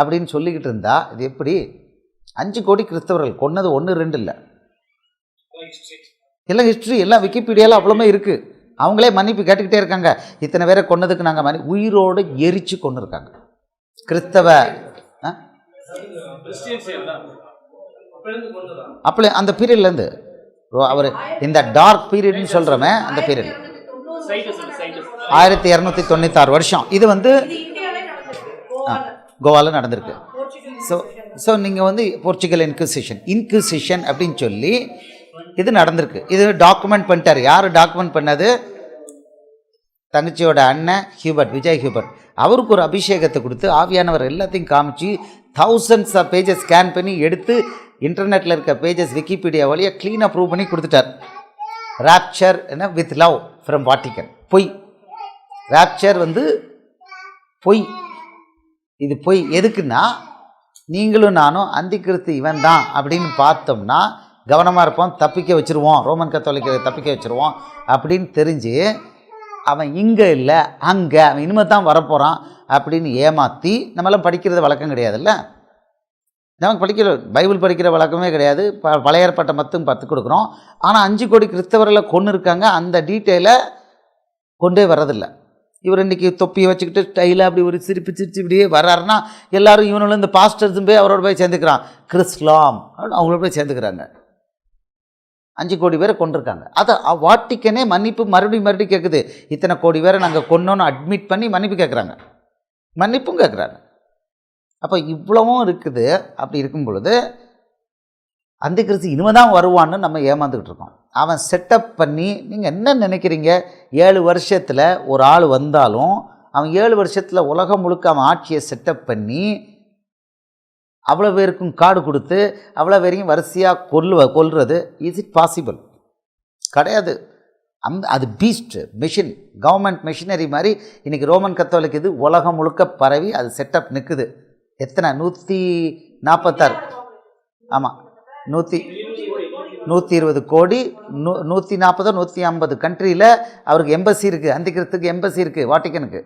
அப்படின்னு சொல்லிக்கிட்டு இருந்தா இது எப்படி? 5 கோடி கிறிஸ்தவர்கள் கொன்னது 1-2 இல்லை, எல்லாம் ஹிஸ்ட்ரி, எல்லாம் விக்கிபீடியாவில் அவ்வளோமே இருக்குது. அவங்களே மன்னிப்பு கேட்டுக்கிட்டே இருக்காங்க. இத்தனை பேரை கொன்னதுக்கு நாங்கள் உயிரோடு எரிச்சு கொண்டு இருக்காங்க கிறிஸ்தவ. அப்படி அந்த பீரியட்லேருந்து அவர் இந்த டார்க் பீரியட்னு சொல்கிறோமே, அந்த பீரியட் 1296 வருஷம். இது வந்து கோவாவில் நடந்திருக்கு. ஸோ நீங்கள் வந்து போர்ச்சுகல் இன்குசிஷன் அப்படின்னு சொல்லி இது நடந்திருக்கு. இது டாக்குமெண்ட் பண்ணிட்டார். யார் டாக்குமெண்ட் பண்ணது? தங்கச்சியோட அண்ணன் ஹியூபர்ட், விஜய் ஹியூபர்ட். அவருக்கு ஒரு அபிஷேகத்தை கொடுத்து ஆவியானவர் எல்லாத்தையும் காமிச்சு thousands ஆஃப் பேஜஸ் ஸ்கேன் பண்ணி எடுத்து இன்டர்நெட்டில் இருக்க பேஜஸ் விக்கிபீடியா வழியாக க்ளீனாக ப்ரூவ் பண்ணி கொடுத்துட்டார். ராப்சர் என்ன வித் லவ் ஃப்ரம் வாட்டிக்கன். பொய். ராப்சர் பொய். இது பொய். எதுக்குன்னா நீங்களும் நானும் அந்திக்கிறிஸ்து இவன் தான் அப்படின்னு பார்த்தோம்னா கவனமாக இருப்போம், தப்பிக்க வச்சுருவோம், ரோமன் கத்தோலிக்க தப்பிக்க வச்சுருவோம் அப்படின்னு தெரிஞ்சு அவன் இங்கே இல்லை அங்கே, அவன் இனிமேல் தான் வரப்போகிறான் அப்படின்னு ஏமாற்றி நம்மளாம் படிக்கிறது வழக்கம் கிடையாதுல்ல. நமக்கு படிக்கிற பைபிள் படிக்கிற வழக்கமே கிடையாது. பழைய ஏற்பாட்டை மட்டும் கற்றுக் கொடுக்குறோம். ஆனால் 5 கோடி கிறிஸ்தவர்களை கொண்டு இருக்காங்க. அந்த டீட்டெயிலை கொண்டே வர்றதில்லை. இவர் இன்றைக்கி தொப்பியை வச்சுக்கிட்டு ஸ்டைலாக அப்படி ஒரு சிரிப்பு இப்படியே வர்றாருன்னா எல்லோரும் இவனும் இந்த பாஸ்டர்ஸும் போய் அவரோட போய் சேர்ந்துக்கிறான். கிறிஸ்லாம் அவங்களோட போய் சேர்ந்துக்கிறாங்க. 5 கோடி பேரை கொண்டிருக்காங்க. அதை வாட்டிக்கனே மன்னிப்பு மறுபடியும் கேட்குது. இத்தனை கோடி பேரை நாங்கள் கொன்னோன்னு அட்மிட் பண்ணி மன்னிப்பு கேட்குறாங்க, மன்னிப்பும் கேட்குறாங்க. அப்போ இவ்வளவும் இருக்குது. அப்படி இருக்கும் பொழுது அந்த கிறிஸ்து இனிமே தான் வருவான்னு நம்ம ஏமாந்துக்கிட்டு இருக்கோம். அவன் செட்டப் பண்ணி, நீங்கள் என்ன நினைக்கிறீங்க? 7 வருஷத்தில் ஒரு ஆள் வந்தாலும் அவன் 7 வருஷத்தில் உலகம் முழுக்க அவன் ஆட்சியை செட்டப் பண்ணி அவ்வளோ பேருக்கும் கார்டு கொடுத்து அவ்வளோ பேரையும் வரிசையாக கொல்றது இஸ் இட் பாசிபிள்? கிடையாது. அது பீஸ்ட் மிஷின், கவர்மெண்ட் மிஷினரி மாதிரி இன்றைக்கி ரோமன் கத்தோலிக் இது உலகம் முழுக்க பரவி அது செட்டப் நிற்குது. எத்தனை? 146. ஆமாம், 120 கோடி, 140 150 கண்ட்ரியில் அவருக்கு எம்பசி இருக்குது. அந்திக்கிறிஸ்துக்கு எம்பசி இருக்குது. வாட்டிக்கனுக்கு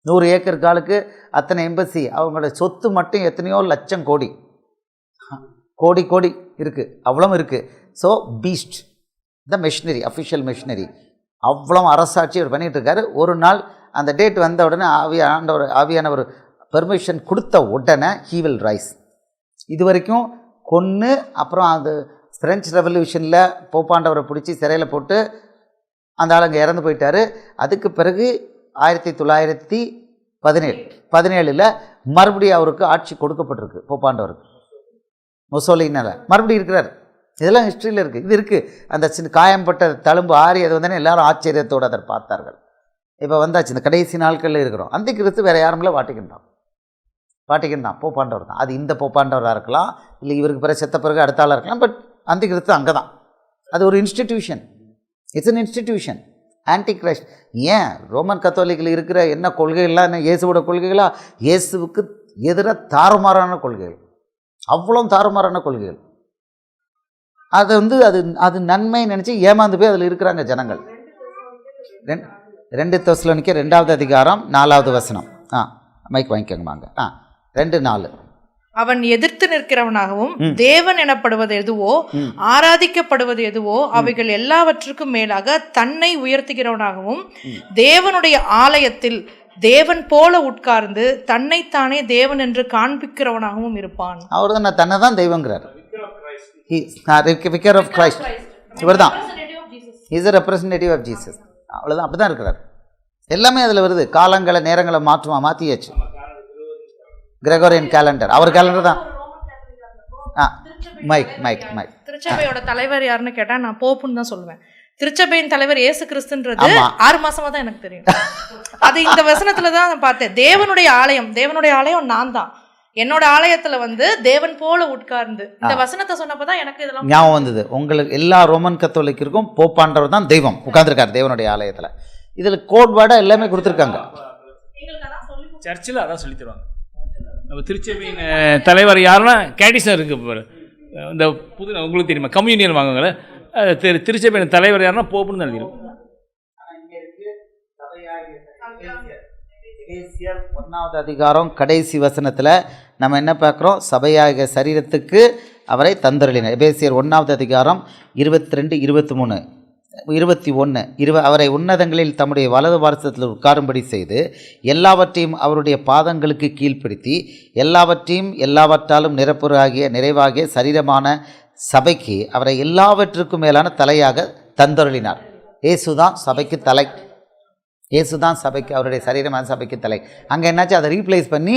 100 ஏக்கர் காலுக்கு அத்தனை எம்பசி. அவங்களோட சொத்து மட்டும் எத்தனையோ லட்சம் கோடி இருக்குது. அவ்வளோ இருக்குது. ஸோ பீஸ்ட் த மிஷினரி, அஃபிஷியல் மிஷினரி. அவ்வளோ அரசாட்சி அவர் பண்ணிகிட்டு இருக்காரு. ஒரு நாள் அந்த டேட் வந்த உடனே ஆவியானவர் பெர்மிஷன் கொடுத்த உடனே ஹீ வில் ரைஸ். இது வரைக்கும் கொன்று அப்புறம் அது ஃப்ரெஞ்ச் ரெவல்யூஷனில் போப்பாண்டவரை பிடிச்சி சிறையில் போட்டு அந்த ஆளுங்க இறந்து போயிட்டார். அதுக்கு பிறகு 1917 மறுபடியும் அவருக்கு ஆட்சி கொடுக்கப்பட்டிருக்கு. போப்பாண்டவருக்கு முசோலினால் மறுபடியும் இருக்கிறார். இதெல்லாம் ஹிஸ்ட்ரியில் இருக்குது. இது இருக்குது. அந்த சின்ன காயம்பட்ட தழும்பு ஆறி அது வந்தோடனே எல்லாரும் ஆச்சரியத்தோடு அதை பார்த்தார்கள். இப்போ வந்தாச்சு, இந்த கடைசி நாட்களில் இருக்கிறோம். அந்த கிறிஸ்து வேறு யாரும் இல்லை, வாட்டிக்கன் தான், போப்பாண்டவர் தான். அது இந்த போப்பாண்டவராக இருக்கலாம், இல்லை இவருக்கு பிறகு செத்த பிறகு அடுத்த ஆளாக இருக்கலாம். பட் அந்த கிறிஸ்து அங்கே தான். அது ஒரு institution. It's an institution. Anti Christ. ஏன் ரோமன் கத்தோலிக்கில் இருக்கிற என்ன கொள்கைகள்லாம் என்ன இயேசுவோட கொள்கைகளா? இயேசுவுக்கு எதிராக தாறுமாறான கொள்கைகள், அவ்வளோ தாறுமாறான கொள்கைகள். அதை அது நன்மை நினச்சி ஏமாந்து போய் அதில் இருக்கிறாங்க ஜனங்கள். 2 தெசலோனிக்கேயர் 2வது அதிகாரம் 4வது வசனம். மைக் வாங்கிக்கோங்க வாங்க. 2:4. அவன் எதிர்த்து நிற்கிறவனாகவும் தேவன் எனப்படுவது எதுவோ ஆராதிக்கப்படுவது எதுவோ அவைகள் எல்லாவற்றுக்கும் மேலாக தன்னை உயர்த்துகிறவனாகவும் தேவனுடைய ஆலயத்தில் தேவன் போல உட்கார்ந்து தன்னைத்தானே தேவன் என்று காண்பிக்கிறவனாகவும் இருப்பான். அவர் தான் தன்னை தான் தெய்வங்கிறார். Wicker of Christ. இவர் தான் is a representative of Jesus. அவ்வளோதான், அப்படி தான் இருக்கிறார். எல்லாமே அதில் வருது. காலங்களை நேரங்களை மாற்றியாச்சு. கிரெகோரியன் கேலண்டர், அவர் கேலண்டர் தான். மைக். திருச்சபையோட தலைவர் யாருன்னு கேட்டா நான் போப்புன்னு தான் சொல்லுவேன். திருச்சபையின் தலைவர் இயேசு கிறிஸ்துன்றது 6 மாசமா தான் எனக்கு தெரியும். அது இந்த வசனத்துல தான் பார்த்தேன். தேவனுடைய ஆலயம் நான் தான். என்னோட ஆலயத்துல தேவன் போல உட்கார்ந்து இந்த வசனத்தை சொன்னப்பதான் எனக்கு இதெல்லாம் ஞாபகம் வந்தது. உங்களுக்கு எல்லா ரோமன் கத்தோலிக்கிற்கும் போப்பாண்டவர் தான் தெய்வம் உட்கார்ந்துருக்காரு தேவனுடைய ஆலயத்துல. இதுல கோட் வேர்டா எல்லாமே கொடுத்துருக்காங்க. சர்ச்சில் அதான் சொல்லி தருவாங்க. நம்ம திருச்சபையின் தலைவர் யாருன்னா கேடிசன் இருக்கு. இந்த புது உங்களுக்கு தெரியுமா, கம்யூனியன் வாங்குங்கள திருச்சபையின் தலைவர் யாருன்னா போப்புன்னு தான் எழுதிடும். 1வது அதிகாரம் கடைசி வசனத்தில் நம்ம என்ன பார்க்குறோம்? சபையாக சரீரத்துக்கு அவரை தந்தருளினார். எபேசியர் 1வது அதிகாரம் 22, 23, 21 அவரை உன்னதங்களில் தம்முடைய வலது பார்சத்தில் உட்காரும்படி செய்து எல்லாவற்றையும் அவருடைய பாதங்களுக்கு கீழ்ப்படுத்தி எல்லாவற்றையும் எல்லாவற்றாலும் நிறைவாகிய சரீரமான சபைக்கு அவரை எல்லாவற்றுக்கும் மேலான தலையாக தந்தருளினார். இயேசுதான் சபைக்கு தலை. இயேசுதான் சபைக்கு, அவருடைய சரீரமான சபைக்கு தலை. அங்கே என்னாச்சு? அதை ரீப்ளேஸ் பண்ணி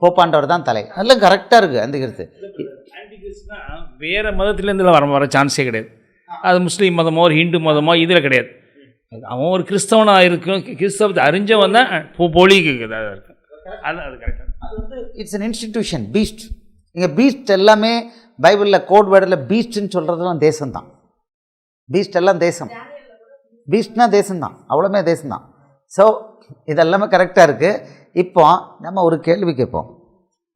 போப்பாண்டவர் தான் தலை. அதெல்லாம் கரெக்டாக இருக்குது. அந்த கிறிஸ்து வேறு மதத்துலேருந்து வர சான்ஸே கிடையாது. அது முஸ்லீம் மதமோ ஒரு ஹிந்து மதமோ இதில் கிடையாது. அவன் ஒரு கிறிஸ்தவனாக இருக்கும், கிறிஸ்தவத்தை அறிஞ்சவன் தான் பொலிக்கு இருக்கும். அது கரெக்டாக அது வந்து இட்ஸ் அன் இன்ஸ்டிடியூஷன். பீஸ்ட் இங்கே பீஸ்ட் எல்லாமே பைபிளில் கோட் வேர்டில் பீஸ்ட்ன்னு சொல்கிறதுலாம் தேசம்தான். பீஸ்ட் எல்லாம் தேசம். பீஸ்ட்னா தேசம்தான், அவ்வளோமே தேசம்தான். ஸோ இதெல்லாமே கரெக்டாக இருக்குது. இப்போ நம்ம ஒரு கேள்வி கேட்போம்.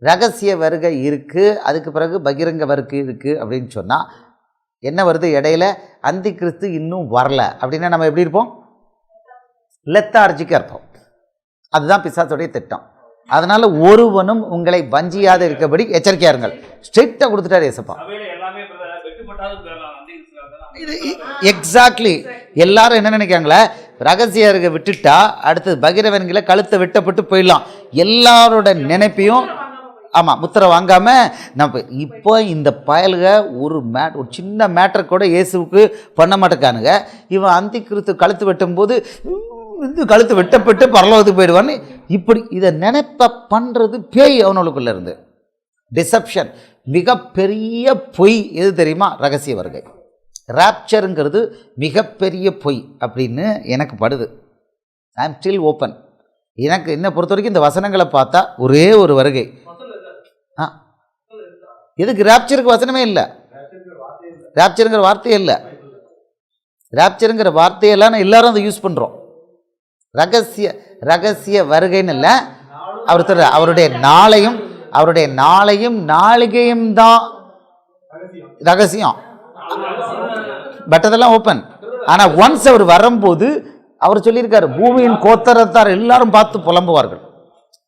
ரகசிய வருகை இருக்குது, அதுக்கு பிறகு பகிரங்க வருகை இருக்குது அப்படின்னு சொன்னால் என்ன வருது? இடையில அந்தி கிறிஸ்து இன்னும் வரல அப்படின்னா நம்ம எப்படி இருப்போம்? லெத்தார்ஜிக்காக இருப்போம். அதுதான் பிசாசுடைய திட்டம். அதனால் ஒருவனும் உங்களை வஞ்சியாத இருக்கபடி எச்சரிக்கையா இருங்கள். ஸ்ட்ரிக்டாக கொடுத்துட்டார் ஏசப்பா. இது எக்ஸாக்ட்லி எல்லாரும் என்ன நினைக்கிறாங்களே, ரகசிய இருக்க விட்டுட்டா அடுத்தது பகிரவன்களை கழுத்தை வெட்டப்பட்டு போயிடலாம். எல்லாரோட நினைப்பையும் ஆமாம் முத்திரை வாங்காமல் நம்ம இப்போ இந்த பயலுக ஒரு சின்ன மேட்டரை கூட இயேசுவுக்கு பண்ண மாட்டேக்கானுங்க. இவன் அந்தி கிறிஸ்து கழுத்து வெட்டும்போது இந்த கழுத்து வெட்டப்பட்டு பரலோகத்துக்கு போயிடுவான்னு இப்படி இதை நினைப்ப பண்ணுறது பேய் அவனுக்குள்ளே இருந்து. டிசப்ஷன் மிகப்பெரிய பொய். எது தெரியுமா? ரகசிய வருகை. ராப்சருங்கிறது மிகப்பெரிய பொய் அப்படின்னு எனக்கு படுது. ஐ ஆம் ஸ்டில் ஓப்பன். எனக்கு என்னை பொறுத்த வரைக்கும் இந்த வசனங்களை பார்த்தா ஒரே ஒரு வருகை. எதுக்கு? ராப்சருக்கு வசனமே இல்லை, ராப்சருங்கிற வார்த்தையே இல்லை. ராப்சருங்கிற வார்த்தையெல்லாம் எல்லாரும் அதை யூஸ் பண்ணுறோம். ரகசிய வருகைன்னு இல்லை. அவர் சொல்ற அவருடைய நாளையும் நாளிகையும் தான் ரகசியம். பட் அதெல்லாம் ஓப்பன். ஆனால் ஒன்ஸ் அவர் வரும்போது அவர் சொல்லியிருக்காரு, பூமியின் கோத்தரத்தார் எல்லாரும் பார்த்து புலம்புவார்கள்.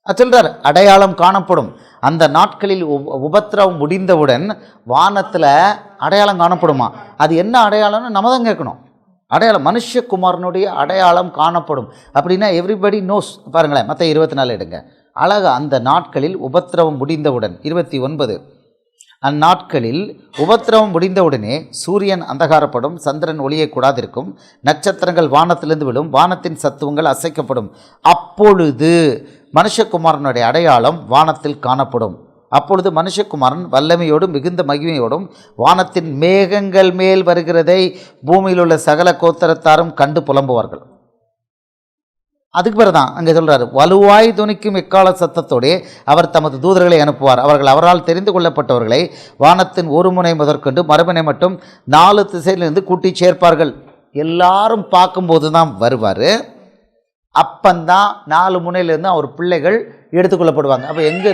சொல்றாரு அடையாளம் காணப்படும். அந்த நாட்களில் உபத்திரவம் முடிந்தவுடன் வானத்தில் அடையாளம் காணப்படுமா? அது என்ன அடையாளம்னு நம்ம தான் கேட்கணும். அடையாளம் மனுஷகுமாரனுடைய அடையாளம் காணப்படும் அப்படின்னா எவ்ரிபடி நோஸ். பாருங்களேன், மற்ற 24 எடுங்க. அழகா அந்த நாட்களில் உபத்திரவம் முடிந்தவுடன் 29 அந்நாட்களில் உபத்திரவம் முடிந்தவுடனே சூரியன் அந்தகாரப்படும், சந்திரன் ஒளியை கூடாதிருக்கும், நட்சத்திரங்கள் வானத்திலிருந்து விடும், வானத்தின் சத்துவங்கள் அசைக்கப்படும். அப்பொழுது மனுஷகுமாரனுடைய அடையாளம் வானத்தில் காணப்படும். அப்பொழுது மனுஷகுமாரன் வல்லமையோடும் மிகுந்த மகிமையோடும் வானத்தின் மேகங்கள் மேல் வருகிறதை பூமியில் உள்ள சகல கோத்திரத்தாரும் கண்டு புலம்புவார்கள். அதுக்கு பிறகுதான் அங்கே சொல்கிறார், வலுவாய் துணிக்கும் எக்கால சத்தத்தோடே அவர் தமது தூதர்களை அனுப்புவார். அவர்கள் அவரால் தெரிந்து கொள்ளப்பட்டவர்களை வானத்தின் ஒரு முனை முதற்கொண்டு மறுமுனை மட்டும் 4 திசையிலிருந்து கூட்டி சேர்ப்பார்கள். எல்லாரும் பார்க்கும்போது தான் வருவார். அப்பந்தான் 4 முனையிலேருந்து அவர் பிள்ளைகள் எடுத்துக்கொள்ளப்படுவாங்க. அப்போ எங்கே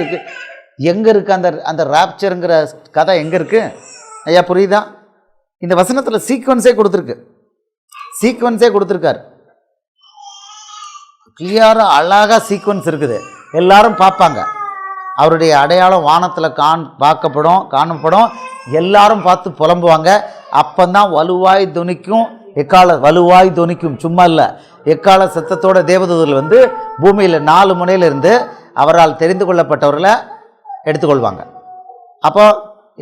இருக்குது அந்த ராப்சருங்கிற கதை எங்கே இருக்குது? ஐயா புரியுதா? இந்த வசனத்தில் சீக்வன்ஸே கொடுத்துருக்கார். கிளியராக அழகாக சீக்வன்ஸ் இருக்குது. எல்லாரும் பார்ப்பாங்க. அவருடைய அடையாளம் வானத்தில் காணப்படும். எல்லாரும் பார்த்து புலம்புவாங்க. அப்பந்தான் வலுவாய் துணிக்கும் சும்மா இல்லை, எக்கால சத்தத்தோட தேவதூதர்கள் வந்து பூமியில் 4 முனையிலிருந்து அவரால் தெரிந்து கொள்ளப்பட்டவர்களை எடுத்துக்கொள்வாங்க. அப்போ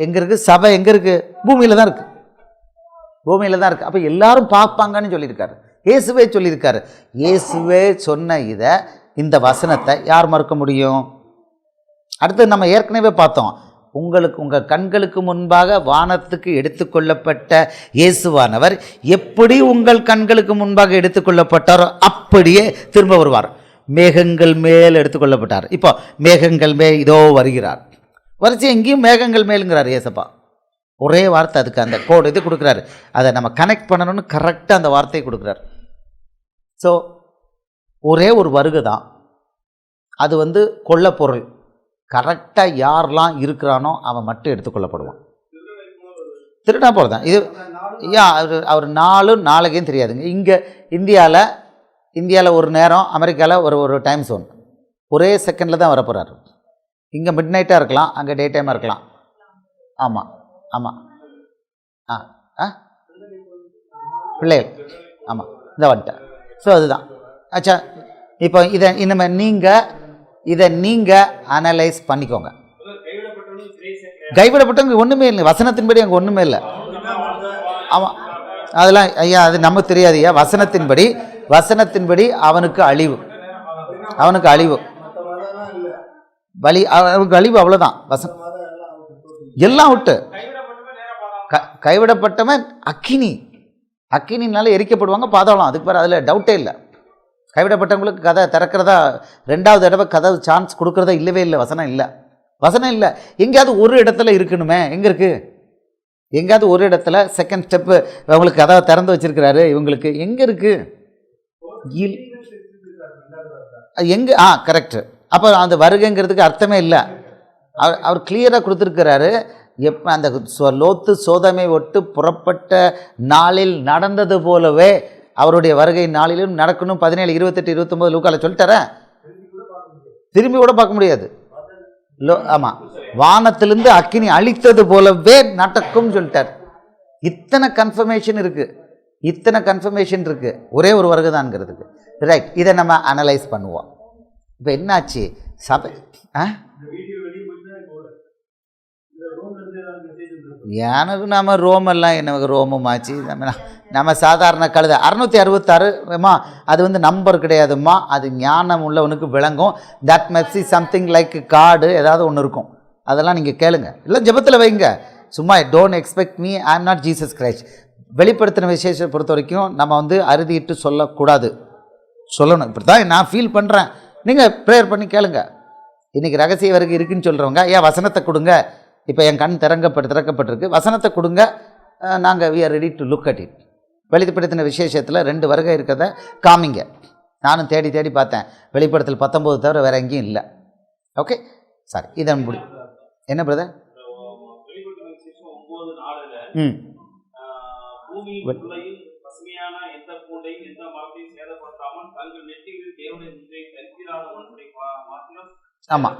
எங்கே இருக்குது சபை? எங்கே இருக்குது? பூமியில் தான் இருக்குது. அப்போ எல்லாரும் பார்ப்பாங்கன்னு சொல்லியிருக்காரு. இயேசுவே சொல்லியிருக்காரு. இயேசுவே சொன்ன இந்த வசனத்தை யார் மறுக்க முடியும்? அடுத்து நம்ம ஏற்கனவே பார்த்தோம், உங்கள் கண்களுக்கு முன்பாக வானத்துக்கு எடுத்துக்கொள்ளப்பட்ட இயேசுவானவர் எப்படி உங்கள் கண்களுக்கு முன்பாக எடுத்துக்கொள்ளப்பட்டாரோ அப்படியே திரும்ப வருவார். மேகங்கள் மேல் எடுத்துக்கொள்ளப்பட்டார். இப்போ மேகங்கள் மேல் இதோ வருகிறார். வரிசை எங்கேயும் மேகங்கள் மேலுங்கிறார் ஏசப்பா. ஒரே வார்த்தை, அதுக்கு அந்த கோடு இது கொடுக்குறாரு. அதை நம்ம கனெக்ட் பண்ணணும்னு கரெக்டாக அந்த வார்த்தையை கொடுக்குறாரு. ஸோ ஒரே ஒரு வருகை தான். அது வந்து கொள்ள பொருள். கரெக்டாக யாரெல்லாம் இருக்கிறானோ அவன் மட்டும் எடுத்துக்கொள்ளப்படுவான். திருடா போல தான் இது. அவர் நாளைக்கும் தெரியாதுங்க. இங்கே இந்தியாவில் ஒரு நேரம், அமெரிக்காவில் ஒரு டைம் ஜோன். ஒரே செகண்டில் தான் வரப்போகிறாரு. இங்கே மிட் நைட்டாக இருக்கலாம், அங்கே டே டைமாக இருக்கலாம். ஆமாம் பிள்ளைகள் ஆமாம் இந்த வந்துட்டேன். ஸோ அதுதான். ஆச்சா, இப்போ இதை நீங்கள் அனலைஸ் பண்ணிக்கோங்க. கைவிடப்பட்டவங்க ஒன்றுமே இல்லை. வசனத்தின்படி அங்கே ஒன்றுமே இல்லை. ஆமாம், அதெல்லாம் ஐயா அது நமக்கு தெரியாது ஐயா. வசனத்தின்படி அவனுக்கு அழிவு அவனுக்கு அழிவு, அவ்வளோதான். எல்லாம் விட்டு கைவிடப்பட்டவன் அக்கினினால எரிக்கப்படுவாங்க, பாதாளம். அதுக்கு பேர் அதில் டவுட்டே இல்லை. கைவிடப்பட்டவங்களுக்கு கதை திறக்கிறதா, 2வது தடவை கதவு சான்ஸ் கொடுக்குறதா இல்லவே இல்லை. வசனம் இல்லை. எங்கேயாவது ஒரு இடத்துல இருக்கணுமே. எங்கே இருக்குது? எங்கேயாவது ஒரு இடத்துல செகண்ட் ஸ்டெப்பு அவங்களுக்கு கதவை திறந்து வச்சிருக்கிறாரு. இவங்களுக்கு எங்கே இருக்குது? எங்கே? கரெக்டு. அப்போ அந்த வருகைங்கிறதுக்கு அர்த்தமே இல்லை. அவர் கிளியராக கொடுத்துருக்கிறாரு. எப்போ அந்த லோத்து சோதமை ஒட்டு புறப்பட்ட நாளில் நடந்தது போலவே அவருடைய வருகை நாளிலும் நடக்கணும். 17, 28, 29 லூக்கால சொல்லிட்டாரேன். திரும்பி கூட பார்க்க முடியாது. ஆமாம், வானத்திலிருந்து அக்கினி அழித்தது போலவே நடக்கும் சொல்லிட்டார். இத்தனை கன்ஃபர்மேஷன் இருக்குது. ஒரே ஒரு வருகை தான்ங்கிறதுக்கு. ரைட், இதை நம்ம அனலைஸ் பண்ணுவோம். இப்போ என்னாச்சு சபை? எனக்கு நம்ம ரோமெல்லாம் எனக்கு ரோமும் ஆச்சு. நம்ம சாதாரண கழுதை 666 அது வந்து நம்பர் கிடையாதும்மா. அது ஞானம் உள்ளவனுக்கு விளங்கும். தட் மெப்சி சம்திங் லைக் கார்டு ஏதாவது ஒன்று இருக்கும். அதெல்லாம் நீங்கள் கேளுங்க, இல்லை ஜெபத்தில் வைங்க. சும்மா don't expect me, I am not Jesus Christ. வெளிப்படுத்தின விசேஷத்தை பொறுத்த வரைக்கும் நம்ம வந்து அறுதிட்டு சொல்லக்கூடாது, சொல்லணும். இப்படி தான் நான் ஃபீல் பண்ணுறேன். நீங்கள் ப்ரேயர் பண்ணி கேளுங்க. இன்றைக்கி ரகசிய வருகை இருக்குதுன்னு சொல்கிறவங்க, ஏன் வசனத்தை கொடுங்க, இப்போ என் கண் திறக்கப்பட்டிருக்கு, வசனத்தை கொடுங்க, நாங்கள் we are ready to look at it. வெளிப்படுத்தின விசேஷத்தில் 2 வருகை இருக்கிறத காமிங்க. நானும் தேடி பார்த்தேன். வெளிப்படுத்தல் 19 தவிர வேறு எங்கேயும் இல்லை. ஓகே, சாரி, இதன் முடி என்ன பிரதர்? ஆமாம்,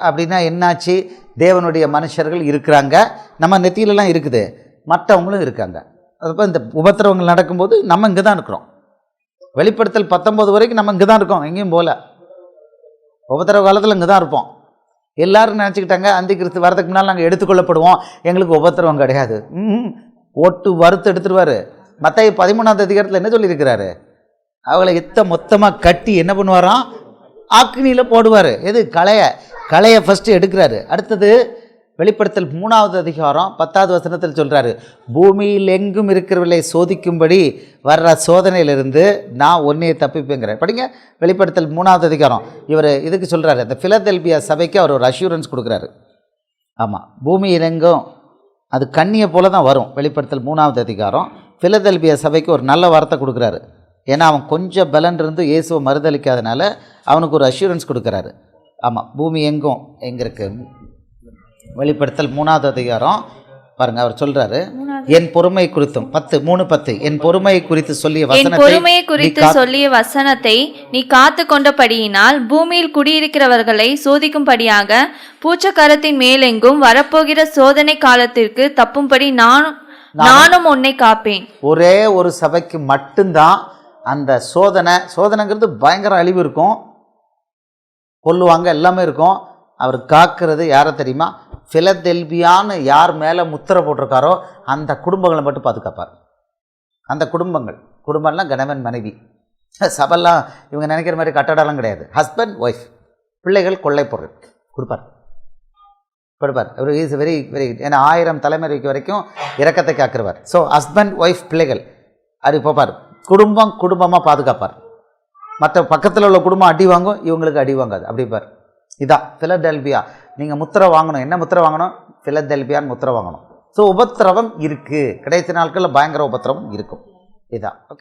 அப்படின்னா என்னாச்சு? தேவனுடைய மனுஷர்கள் இருக்கிறாங்க, நம்ம நெத்தியிலலாம் இருக்குது, மற்றவங்களும் இருக்காங்க. அப்போ இந்த உபத்திரவங்கள் நடக்கும்போது நம்ம இங்கே தான் இருக்கிறோம். வெளிப்படுத்தல் 19 வரைக்கும் நம்ம இங்கே தான் இருக்கோம், எங்கேயும் போகல. உபத்திரவ காலத்தில் இங்கே தான் இருப்போம். எல்லோரும் நினச்சிக்கிட்டாங்க அந்தி கிறிஸ்து வரதுக்கு முன்னால் நாங்கள் எடுத்துக்கொள்ளப்படுவோம், எங்களுக்கு உபத்திரவம் கிடையாது. ஓட்டு வறுத்து எடுத்துருவார். மத்தேயு 13ஆம் அதிகாரத்தில் என்ன சொல்லியிருக்கிறாரு? அவளை மொத்தமாக கட்டி என்ன பண்ணுவாராம்? அக்கினியில் போடுவார். எது? களையை ஃபஸ்ட்டு எடுக்கிறாரு. அடுத்தது வெளிப்படுத்தல் 3ஆவது அதிகாரம் 10வது வசனத்தில் சொல்கிறாரு, பூமியில் எங்கும் இருக்கிறவர்களை சோதிக்கும்படி வர்ற சோதனையிலிருந்து நான் ஒன்றையை தப்பிப்பேங்கிறேன். படிங்க, வெளிப்படுத்தல் 3ஆவது அதிகாரம். இவர் இதுக்கு சொல்கிறாரு, அந்த பிலதெல்பியா சபைக்கு அவர் ஒரு அஷூரன்ஸ் கொடுக்குறாரு. ஆமாம், பூமியில் எங்கும் அது கண்ணியை போல தான் வரும். வெளிப்படுத்தல் 3ஆவது அதிகாரம் பிலதெல்பியா சபைக்கு ஒரு நல்ல வார்த்தை கொடுக்குறாரு. ஏன்னா அவன் கொஞ்சம் பலன் இருந்து இயேசுவை மறுதளிக்காதனால அவனுக்கு ஒரு அஷூரன்ஸ் கொடுக்குறாரு. ஆமாம், பூமி எங்கும் எங்கே இருக்குது? வெளிப்படுத்தல் 3ஆவது அதிகாரம் பாருங்க, அவர் சொல்றாரு, என் பொறுமை குறித்தும் 10:3-10 என் பொறுமையை குறித்து சொல்லிய வசனத்தை நீ காத்து கொண்டபடியினால் பூமியில் குடியிருக்கிறவர்களை சோதிக்கும்படியாக பூச்சக்கரத்தின் மேலெங்கும் வரப்போகிற சோதனை காலத்திற்கு தப்பும்படி நானும் உன்னை காப்பேன். ஒரே ஒரு சபைக்கு மட்டும்தான் அந்த சோதனைங்கிறது பயங்கர அழிவு இருக்கும், கொல்லுவாங்க, எல்லாமே இருக்கும். அவர் காக்கிறது யாரை தெரியுமா? பிலதெல்பியான்னு யார் மேலே முத்திரை போட்டிருக்காரோ அந்த குடும்பங்களை மட்டும் பாதுகாப்பார். அந்த குடும்பம்லாம் கணவன் மனைவி. சபைலாம் இவங்க நினைக்கிற மாதிரி கட்டடம்லாம் கிடையாது. ஹஸ்பண்ட் ஒய்ஃப், பிள்ளைகள் கொள்ளை பொருள் கொடுப்பார். அவர் இஸ் வெரி வெரி, ஏன்னா 1000 தலைமுறைக்கு வரைக்கும் இரக்கத்தை காக்கிறவர். ஸோ ஹஸ்பண்ட் ஒய்ஃப் பிள்ளைகள் அது போப்பார். குடும்பமாக பாதுகாப்பார். மற்ற பக்கத்தில் உள்ள குடும்பம் அடி வாங்கும், இவங்களுக்கு அடி வாங்காது. அப்படிப்பார். இதான் பிலதெல்பியா. நீங்கள் முத்திரை வாங்கணும். என்ன முத்திரை வாங்கணும்? பிலதெல்பியான்னு முத்திரை வாங்கணும். ஸோ உபத்திரவம் இருக்குது. கடைசி நாட்களில் பயங்கர உபத்திரவம் இருக்கும். இதான். ஓகே.